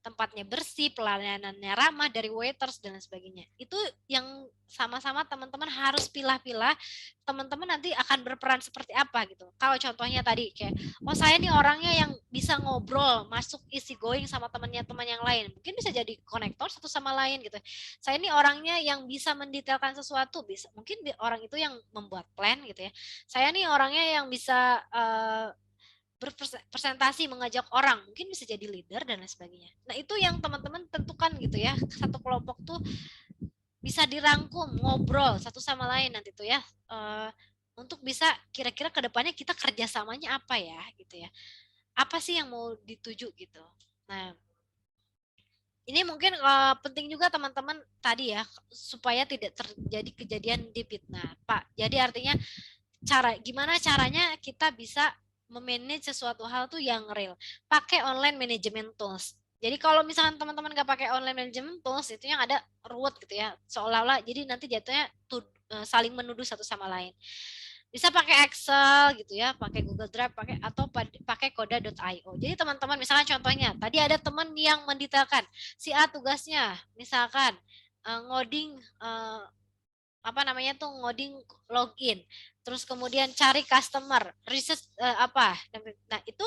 Speaker 1: tempatnya bersih, pelayanannya ramah dari waiters dan sebagainya. Itu yang sama-sama teman-teman harus pilah-pilah, teman-teman nanti akan berperan seperti apa gitu. Kalau contohnya tadi kayak, oh saya nih orangnya yang bisa ngobrol, masuk easy going sama temannya teman yang lain. Mungkin bisa jadi konektor satu sama lain gitu. Saya nih orangnya yang bisa mendetailkan sesuatu, bisa mungkin orang itu yang membuat plan gitu ya. Saya nih orangnya yang bisa berpresentasi, mengajak orang, mungkin bisa jadi leader dan lain sebagainya. Nah, itu yang teman-teman tentukan gitu ya. Satu kelompok tuh bisa dirangkum, ngobrol satu sama lain nanti tuh ya. Untuk bisa kira-kira ke depannya kita kerjasamanya apa ya gitu ya. Apa sih yang mau dituju gitu. Nah, ini mungkin penting juga teman-teman tadi ya, supaya tidak terjadi kejadian di fitnah, Pak. Jadi artinya gimana caranya kita bisa memanage sesuatu hal tuh yang real. Pakai online management tools. Jadi kalau misalkan teman-teman nggak pakai online management tools, itu yang ada ruwet gitu ya. Seolah-olah jadi nanti jatuhnya saling menuduh satu sama lain. Bisa pakai Excel gitu ya, pakai Google Drive, pakai Koda.io. Jadi teman-teman misalkan contohnya, tadi ada teman yang mendetailkan si A tugasnya, misalkan ngoding ngoding login, terus kemudian cari customer, riset nah itu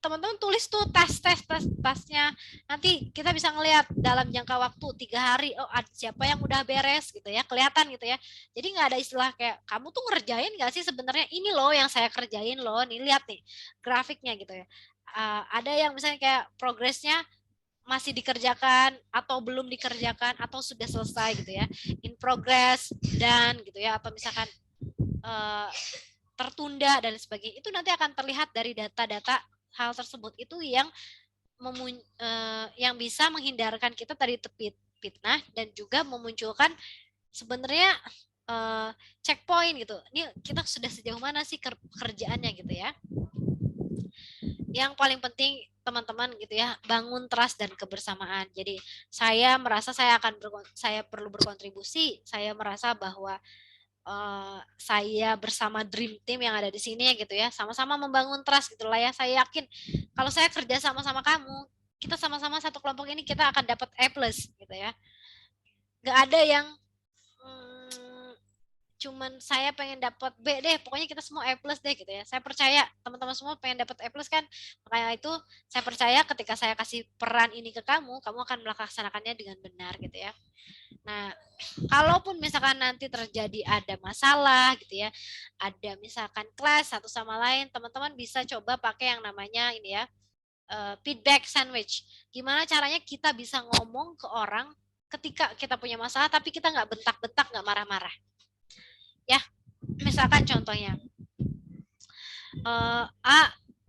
Speaker 1: teman-teman tulis tuh tasnya, nanti kita bisa ngelihat dalam jangka waktu 3 hari, siapa yang udah beres gitu ya, kelihatan gitu ya. Jadi nggak ada istilah kayak kamu tuh ngerjain nggak sih sebenarnya, ini loh yang saya kerjain loh, nih lihat nih grafiknya gitu ya. Ada yang misalnya kayak progresnya masih dikerjakan atau belum dikerjakan atau sudah selesai gitu ya, in progress dan gitu ya, atau misalkan tertunda dan sebagainya, itu nanti akan terlihat dari data-data hal tersebut. Itu yang yang bisa menghindarkan kita dari fitnah dan juga memunculkan sebenarnya checkpoint gitu. Ini kita sudah sejauh mana sih kerjaannya gitu ya. Yang paling penting teman-teman gitu ya, bangun trust dan kebersamaan. Jadi saya merasa saya perlu berkontribusi. Saya merasa bahwa saya bersama dream team yang ada di sini gitu ya, sama-sama membangun trust gitu lah ya. Saya yakin kalau saya kerja sama-sama kamu, kita sama-sama satu kelompok ini, kita akan dapat A+ gitu ya. Gak ada yang cuman saya pengen dapat B deh, pokoknya kita semua A+ deh gitu ya. Saya percaya teman-teman semua pengen dapat A+ kan, makanya itu saya percaya ketika saya kasih peran ini ke kamu, kamu akan melaksanakannya dengan benar gitu ya. Nah, kalaupun misalkan nanti terjadi ada masalah gitu ya, ada misalkan kelas satu sama lain, teman-teman bisa coba pakai yang namanya ini ya, feedback sandwich. Gimana caranya kita bisa ngomong ke orang ketika kita punya masalah, tapi kita nggak bentak-bentak, nggak marah-marah. Ya, misalkan contohnya,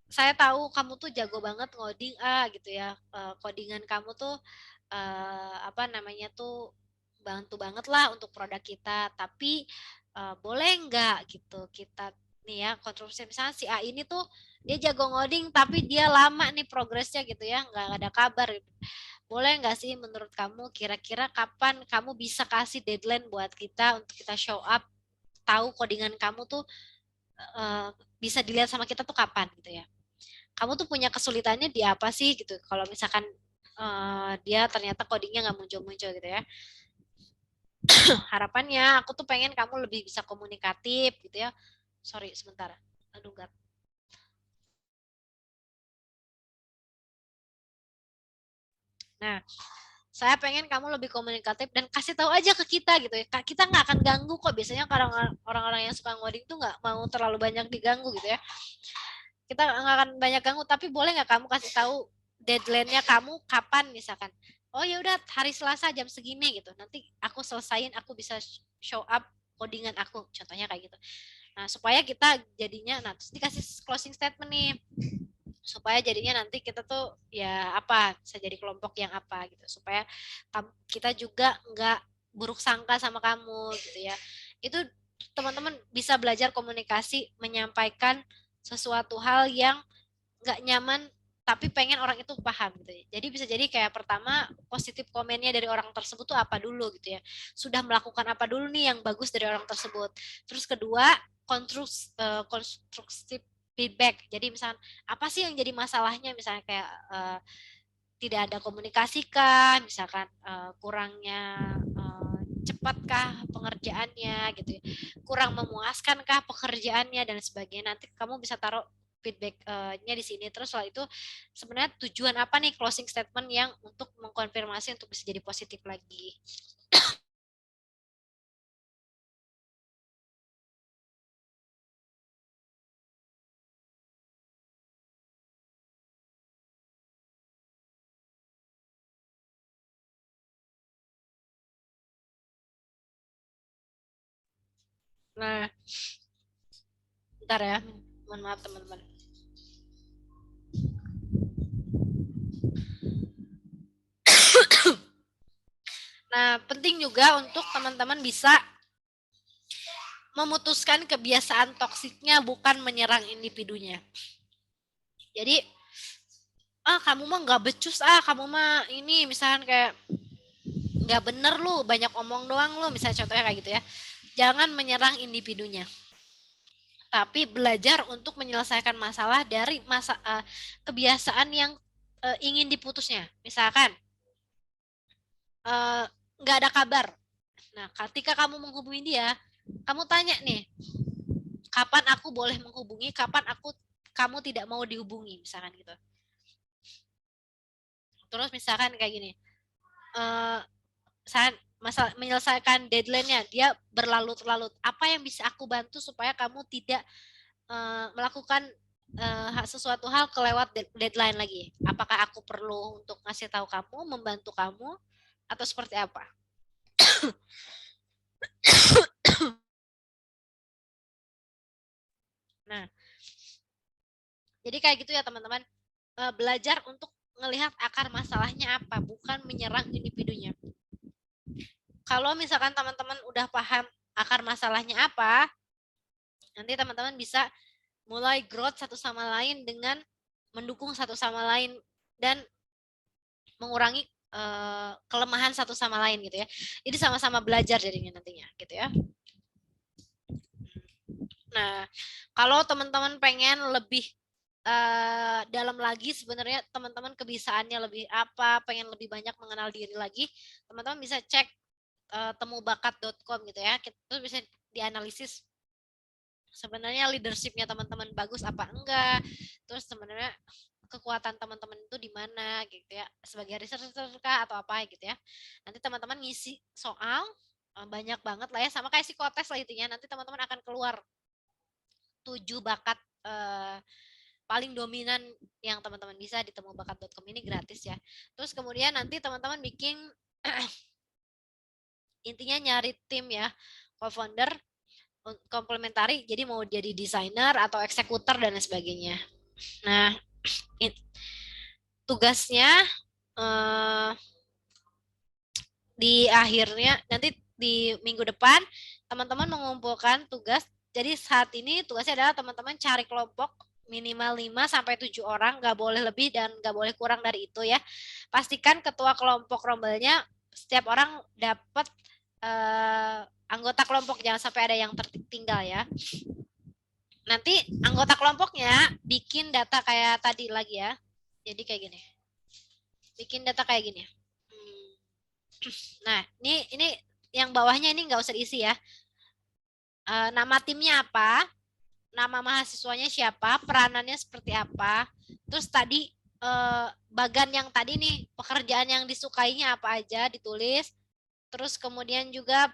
Speaker 1: saya tahu kamu tuh jago banget ngoding gitu ya, codingan kamu tuh bantu banget lah untuk produk kita, tapi boleh nggak gitu kita nih ya kontroversi, misalnya si A ini tuh dia jago ngoding tapi dia lama nih progresnya gitu ya, nggak ada kabar. Boleh nggak sih menurut kamu kira-kira kapan kamu bisa kasih deadline buat kita untuk kita show up, tahu codingan kamu tuh bisa dilihat sama kita tuh kapan gitu ya. Kamu tuh punya kesulitannya di apa sih gitu, kalau misalkan dia ternyata codingnya nggak muncul-muncul gitu ya. Harapannya aku tuh pengen kamu lebih bisa komunikatif gitu ya. Sorry sebentar. Aduh gak. Nah, saya pengen kamu lebih komunikatif dan kasih tahu aja ke kita gitu ya. Kita nggak akan ganggu kok. Biasanya orang-orang yang suka ngoding tuh nggak mau terlalu banyak diganggu gitu ya. Kita nggak akan banyak ganggu, tapi boleh nggak kamu kasih tahu deadline-nya kamu kapan misalkan. Oh ya udah hari Selasa jam segini gitu. Nanti aku selesain, aku bisa show up codingan aku. Contohnya kayak gitu. Nah, supaya kita jadinya, terus dikasih closing statement nih. Supaya jadinya nanti kita tuh ya bisa jadi kelompok yang apa gitu. Supaya kita juga nggak buruk sangka sama kamu gitu ya. Itu teman-teman bisa belajar komunikasi, menyampaikan sesuatu hal yang nggak nyaman tapi pengen orang itu paham gitu ya. Jadi bisa jadi kayak pertama positif komennya dari orang tersebut tuh apa dulu gitu ya. Sudah melakukan apa dulu nih yang bagus dari orang tersebut. Terus kedua konstruktif feedback. Jadi misalnya apa sih yang jadi masalahnya, misalnya kayak tidak ada komunikasi kah, misalkan kurangnya cepatkah pengerjaannya gitu ya, kurang memuaskankah pekerjaannya dan sebagainya. Nanti kamu bisa taruh feedback-nya di sini. Terus setelah itu sebenarnya tujuan apa nih closing statement yang untuk mengkonfirmasi untuk bisa jadi positif lagi. Nah, bentar ya, mohon maaf teman-teman. Nah, penting juga untuk teman-teman bisa memutuskan kebiasaan toksiknya, bukan menyerang individunya. Jadi, kamu mah nggak becus, kamu mah ini misalkan kayak nggak bener lu, banyak omong doang lu, misalnya contohnya kayak gitu ya. Jangan menyerang individunya, tapi belajar untuk menyelesaikan masalah dari kebiasaan yang ingin diputusnya. Misalkan nggak ada kabar. Nah, ketika kamu menghubungi dia, kamu tanya nih, kapan aku boleh menghubungi, kapan kamu tidak mau dihubungi, misalkan gitu. Terus misalkan kayak gini, saat menyelesaikan deadline-nya, dia berlarut-larut. Apa yang bisa aku bantu supaya kamu tidak melakukan sesuatu hal kelewat deadline lagi? Apakah aku perlu untuk ngasih tahu kamu, membantu kamu, atau seperti apa? Nah, jadi kayak gitu ya teman-teman. Belajar untuk melihat akar masalahnya apa, bukan menyerang individunya. Kalau misalkan teman-teman udah paham akar masalahnya apa, nanti teman-teman bisa mulai growth satu sama lain dengan mendukung satu sama lain dan mengurangi kelemahan satu sama lain gitu ya. Jadi sama-sama belajar jadinya nantinya gitu ya. Nah, kalau teman-teman pengen lebih dalam lagi, sebenarnya teman-teman kebiasaannya lebih apa, pengen lebih banyak mengenal diri lagi, teman-teman bisa cek temubakat.com gitu ya. Itu bisa dianalisis sebenarnya leadershipnya teman-teman bagus apa enggak, terus sebenarnya kekuatan teman-teman itu di mana gitu ya, sebagai researcher kah atau apa gitu ya. Nanti teman-teman ngisi soal banyak banget lah ya, sama kayak psikotes lah intinya. Nanti teman-teman akan keluar 7 bakat paling dominan yang teman-teman bisa di temubakat.com ini, gratis ya. Terus kemudian nanti teman-teman bikin intinya nyari tim ya, co-founder komplementari, jadi mau jadi desainer atau eksekutor dan lain sebagainya. Nah, tugasnya di akhirnya nanti di minggu depan teman-teman mengumpulkan tugas. Jadi saat ini tugasnya adalah teman-teman cari kelompok minimal 5-7 orang, nggak boleh lebih dan nggak boleh kurang dari itu ya. Pastikan ketua kelompok rombelnya setiap orang dapat anggota kelompok, jangan sampai ada yang tertinggal ya. Nanti anggota kelompoknya bikin data kayak tadi lagi ya. Jadi kayak gini. Bikin data kayak gini. Nah, ini yang bawahnya ini nggak usah diisi ya. Nama timnya apa? Nama mahasiswanya siapa? Peranannya seperti apa? Terus tadi bagan yang tadi nih, pekerjaan yang disukainya apa aja ditulis. Terus kemudian juga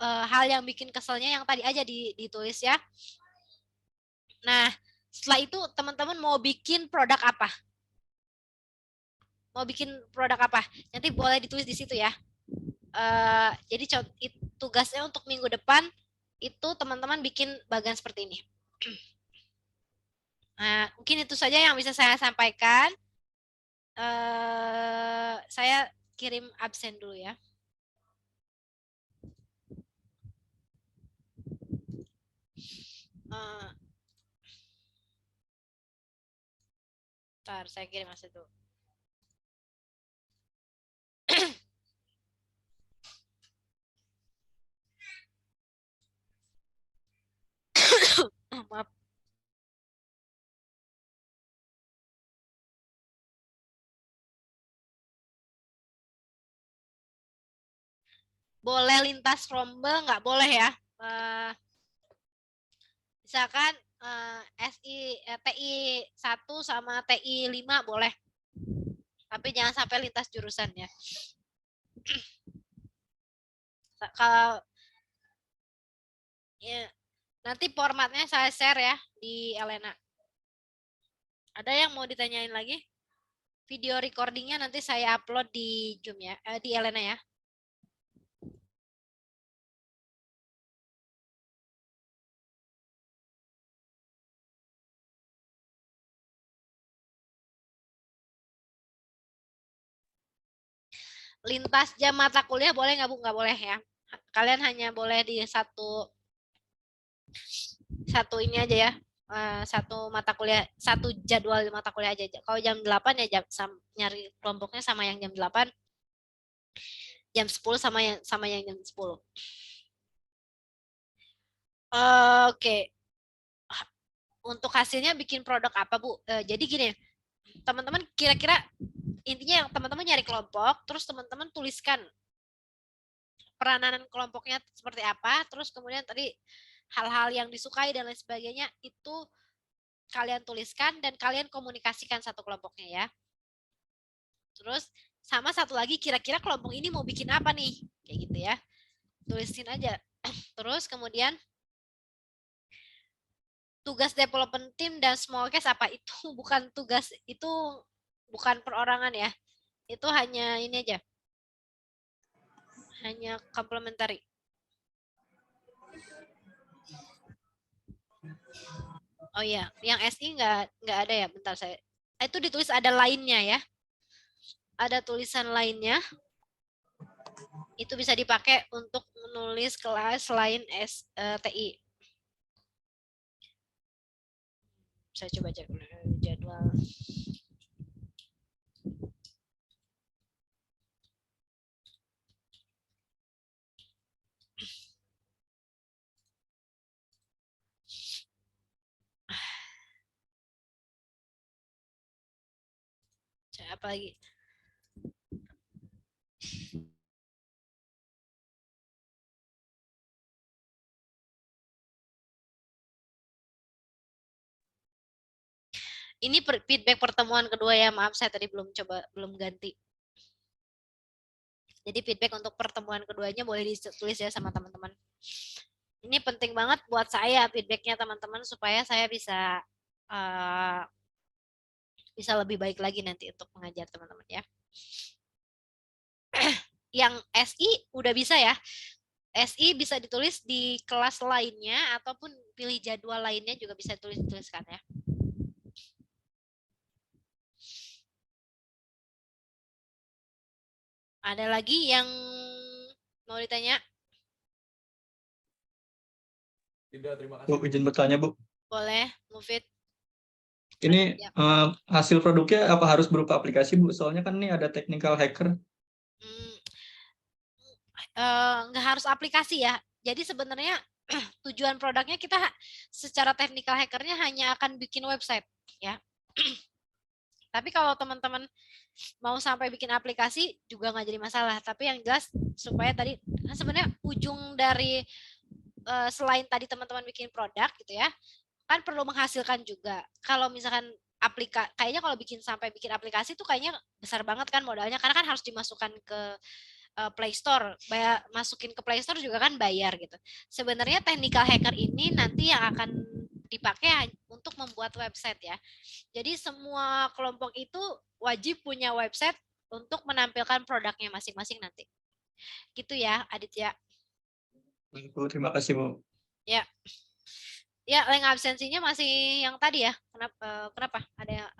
Speaker 1: hal yang bikin keselnya yang tadi aja ditulis ya. Nah, setelah itu teman-teman mau bikin produk apa? Mau bikin produk apa? Nanti boleh ditulis di situ ya. Jadi tugasnya untuk minggu depan itu teman-teman bikin bagan seperti ini. Nah, mungkin itu saja yang bisa saya sampaikan. Saya kirim absen dulu ya. Bentar, saya kirim absen dulu. Maaf. Boleh lintas rombel, nggak boleh ya. Misalkan TI 1 sama TI 5 boleh. Tapi jangan sampai lintas jurusan ya. Kalau ya, nanti formatnya saya share ya di Elena. Ada yang mau ditanyain lagi? Video recordingnya nanti saya upload di Zoom ya, di Elena ya. Lintas jam mata kuliah boleh nggak Bu? Nggak boleh ya. Kalian hanya boleh di satu Satu ini aja ya. Satu mata kuliah, satu jadwal mata kuliah aja. Kalau jam 8 ya nyari kelompoknya sama yang jam 8, jam 10 sama yang jam 10. Oke. Untuk hasilnya bikin produk apa, Bu? Jadi gini, teman-teman kira-kira intinya teman-teman nyari kelompok, terus teman-teman tuliskan peranan kelompoknya seperti apa, terus kemudian tadi hal-hal yang disukai dan lain sebagainya itu kalian tuliskan dan kalian komunikasikan satu kelompoknya ya. Terus sama satu lagi, kira-kira kelompok ini mau bikin apa nih? Kayak gitu ya. Tulisin aja. Terus kemudian tugas development team dan small case apa? Itu bukan tugas, itu bukan perorangan ya. Itu hanya ini aja. Hanya complementary. Oh iya, yang SI nggak ada ya. Bentar saya. Itu ditulis ada lainnya ya. Ada tulisan lainnya. Itu bisa dipakai untuk menulis kelas lain TI. Saya coba cek jadwal. Apa lagi? Ini feedback pertemuan kedua ya, maaf saya tadi belum ganti. Jadi feedback untuk pertemuan keduanya boleh ditulis ya sama teman-teman. Ini penting banget buat saya feedbacknya teman-teman supaya saya bisa bisa lebih baik lagi nanti untuk mengajar teman-teman ya. Yang SI udah bisa ya. SI bisa ditulis di kelas lainnya ataupun pilih jadwal lainnya juga bisa dituliskan ya. Ada lagi yang mau ditanya?
Speaker 8: Tidak, terima kasih. Bu, izin bertanya, Bu.
Speaker 1: Boleh, Mufid.
Speaker 8: Ini hasil produknya apa harus berupa aplikasi, Bu? Soalnya kan ini ada technical hacker.
Speaker 1: Nggak harus aplikasi ya. Jadi sebenarnya tujuan produknya kita secara technical hackernya hanya akan bikin website ya. Tapi kalau teman-teman mau sampai bikin aplikasi juga nggak jadi masalah. Tapi yang jelas supaya tadi sebenarnya ujung dari selain tadi teman-teman bikin produk gitu ya, kan perlu menghasilkan juga. Kalau misalkan kayaknya kalau sampai bikin aplikasi itu kayaknya besar banget kan modalnya, karena kan harus dimasukkan ke Play Store, masukin ke Play Store juga kan bayar gitu. Sebenarnya technical hacker ini nanti yang akan dipakai untuk membuat website ya. Jadi semua kelompok itu wajib punya website untuk menampilkan produknya masing-masing nanti. Gitu ya, Aditya.
Speaker 8: Bu, terima kasih, Bu.
Speaker 1: Ya. Ya, link absensinya masih yang tadi ya. Kenapa? Ada yang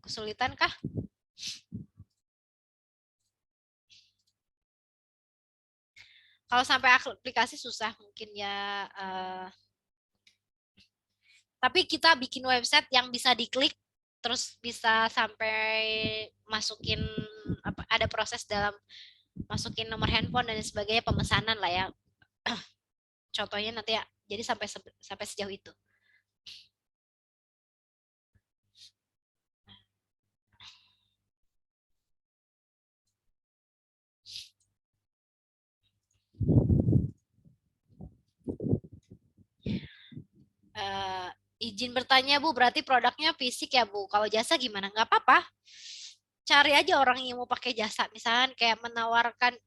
Speaker 1: kesulitan kah? Kalau sampai aplikasi susah mungkin ya. Tapi kita bikin website yang bisa diklik, terus bisa sampai masukin ada proses dalam masukin nomor handphone dan sebagainya, pemesanan lah ya. Contohnya nanti ya. Jadi sampai sejauh itu. Izin bertanya Bu, berarti produknya fisik ya Bu? Kalau jasa gimana? Nggak apa-apa. Cari aja orang yang mau pakai jasa. Misalkan kayak menawarkan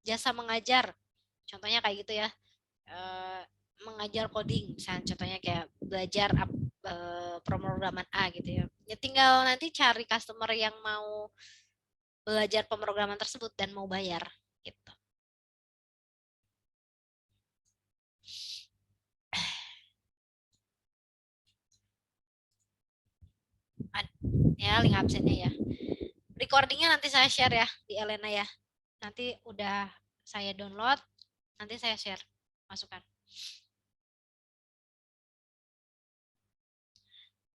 Speaker 1: jasa mengajar. Contohnya kayak gitu ya. Mengajar coding. Misalkan contohnya kayak belajar pemrograman A gitu ya. Ya tinggal nanti cari customer yang mau belajar pemrograman tersebut dan mau bayar gitu. Ya, link absennya ya. Recordingnya nanti saya share ya di Elena ya. Nanti udah saya download, nanti saya share, masukkan.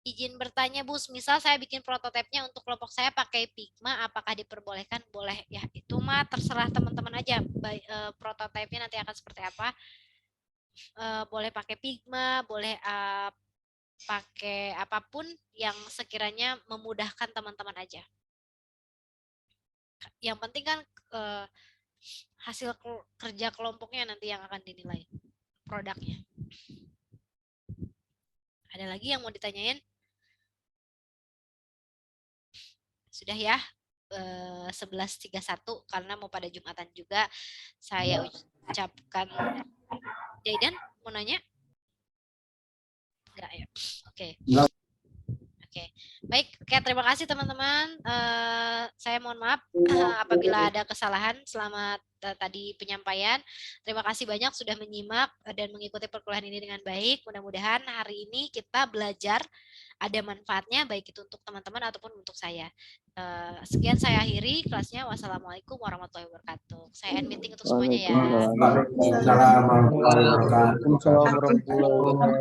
Speaker 1: Izin bertanya, Bu, misal saya bikin prototipenya untuk kelompok saya pakai Figma, apakah diperbolehkan? Boleh ya, itu mah terserah teman-teman aja. Prototipenya nanti akan seperti apa. Boleh pakai Figma, boleh pakai apapun yang sekiranya memudahkan teman-teman aja. Yang penting kan hasil kerja kelompoknya nanti yang akan dinilai, produknya. Ada lagi yang mau ditanyain? Sudah ya, 11.31 karena mau pada Jumatan juga. Saya ucapkan. Jaidan mau nanya? Enggak ya. Oke. Oke. Baik, oke, terima kasih teman-teman. Saya mohon maaf apabila ada kesalahan selama tadi penyampaian. Terima kasih banyak sudah menyimak dan mengikuti perkuliahan ini dengan baik. Mudah-mudahan hari ini kita belajar ada manfaatnya baik itu untuk teman-teman ataupun untuk saya. Sekian saya akhiri kelasnya. Wassalamualaikum warahmatullahi wabarakatuh. Saya end meeting untuk semuanya ya.
Speaker 9: Waalaikumsalam warahmatullahi wabarakatuh.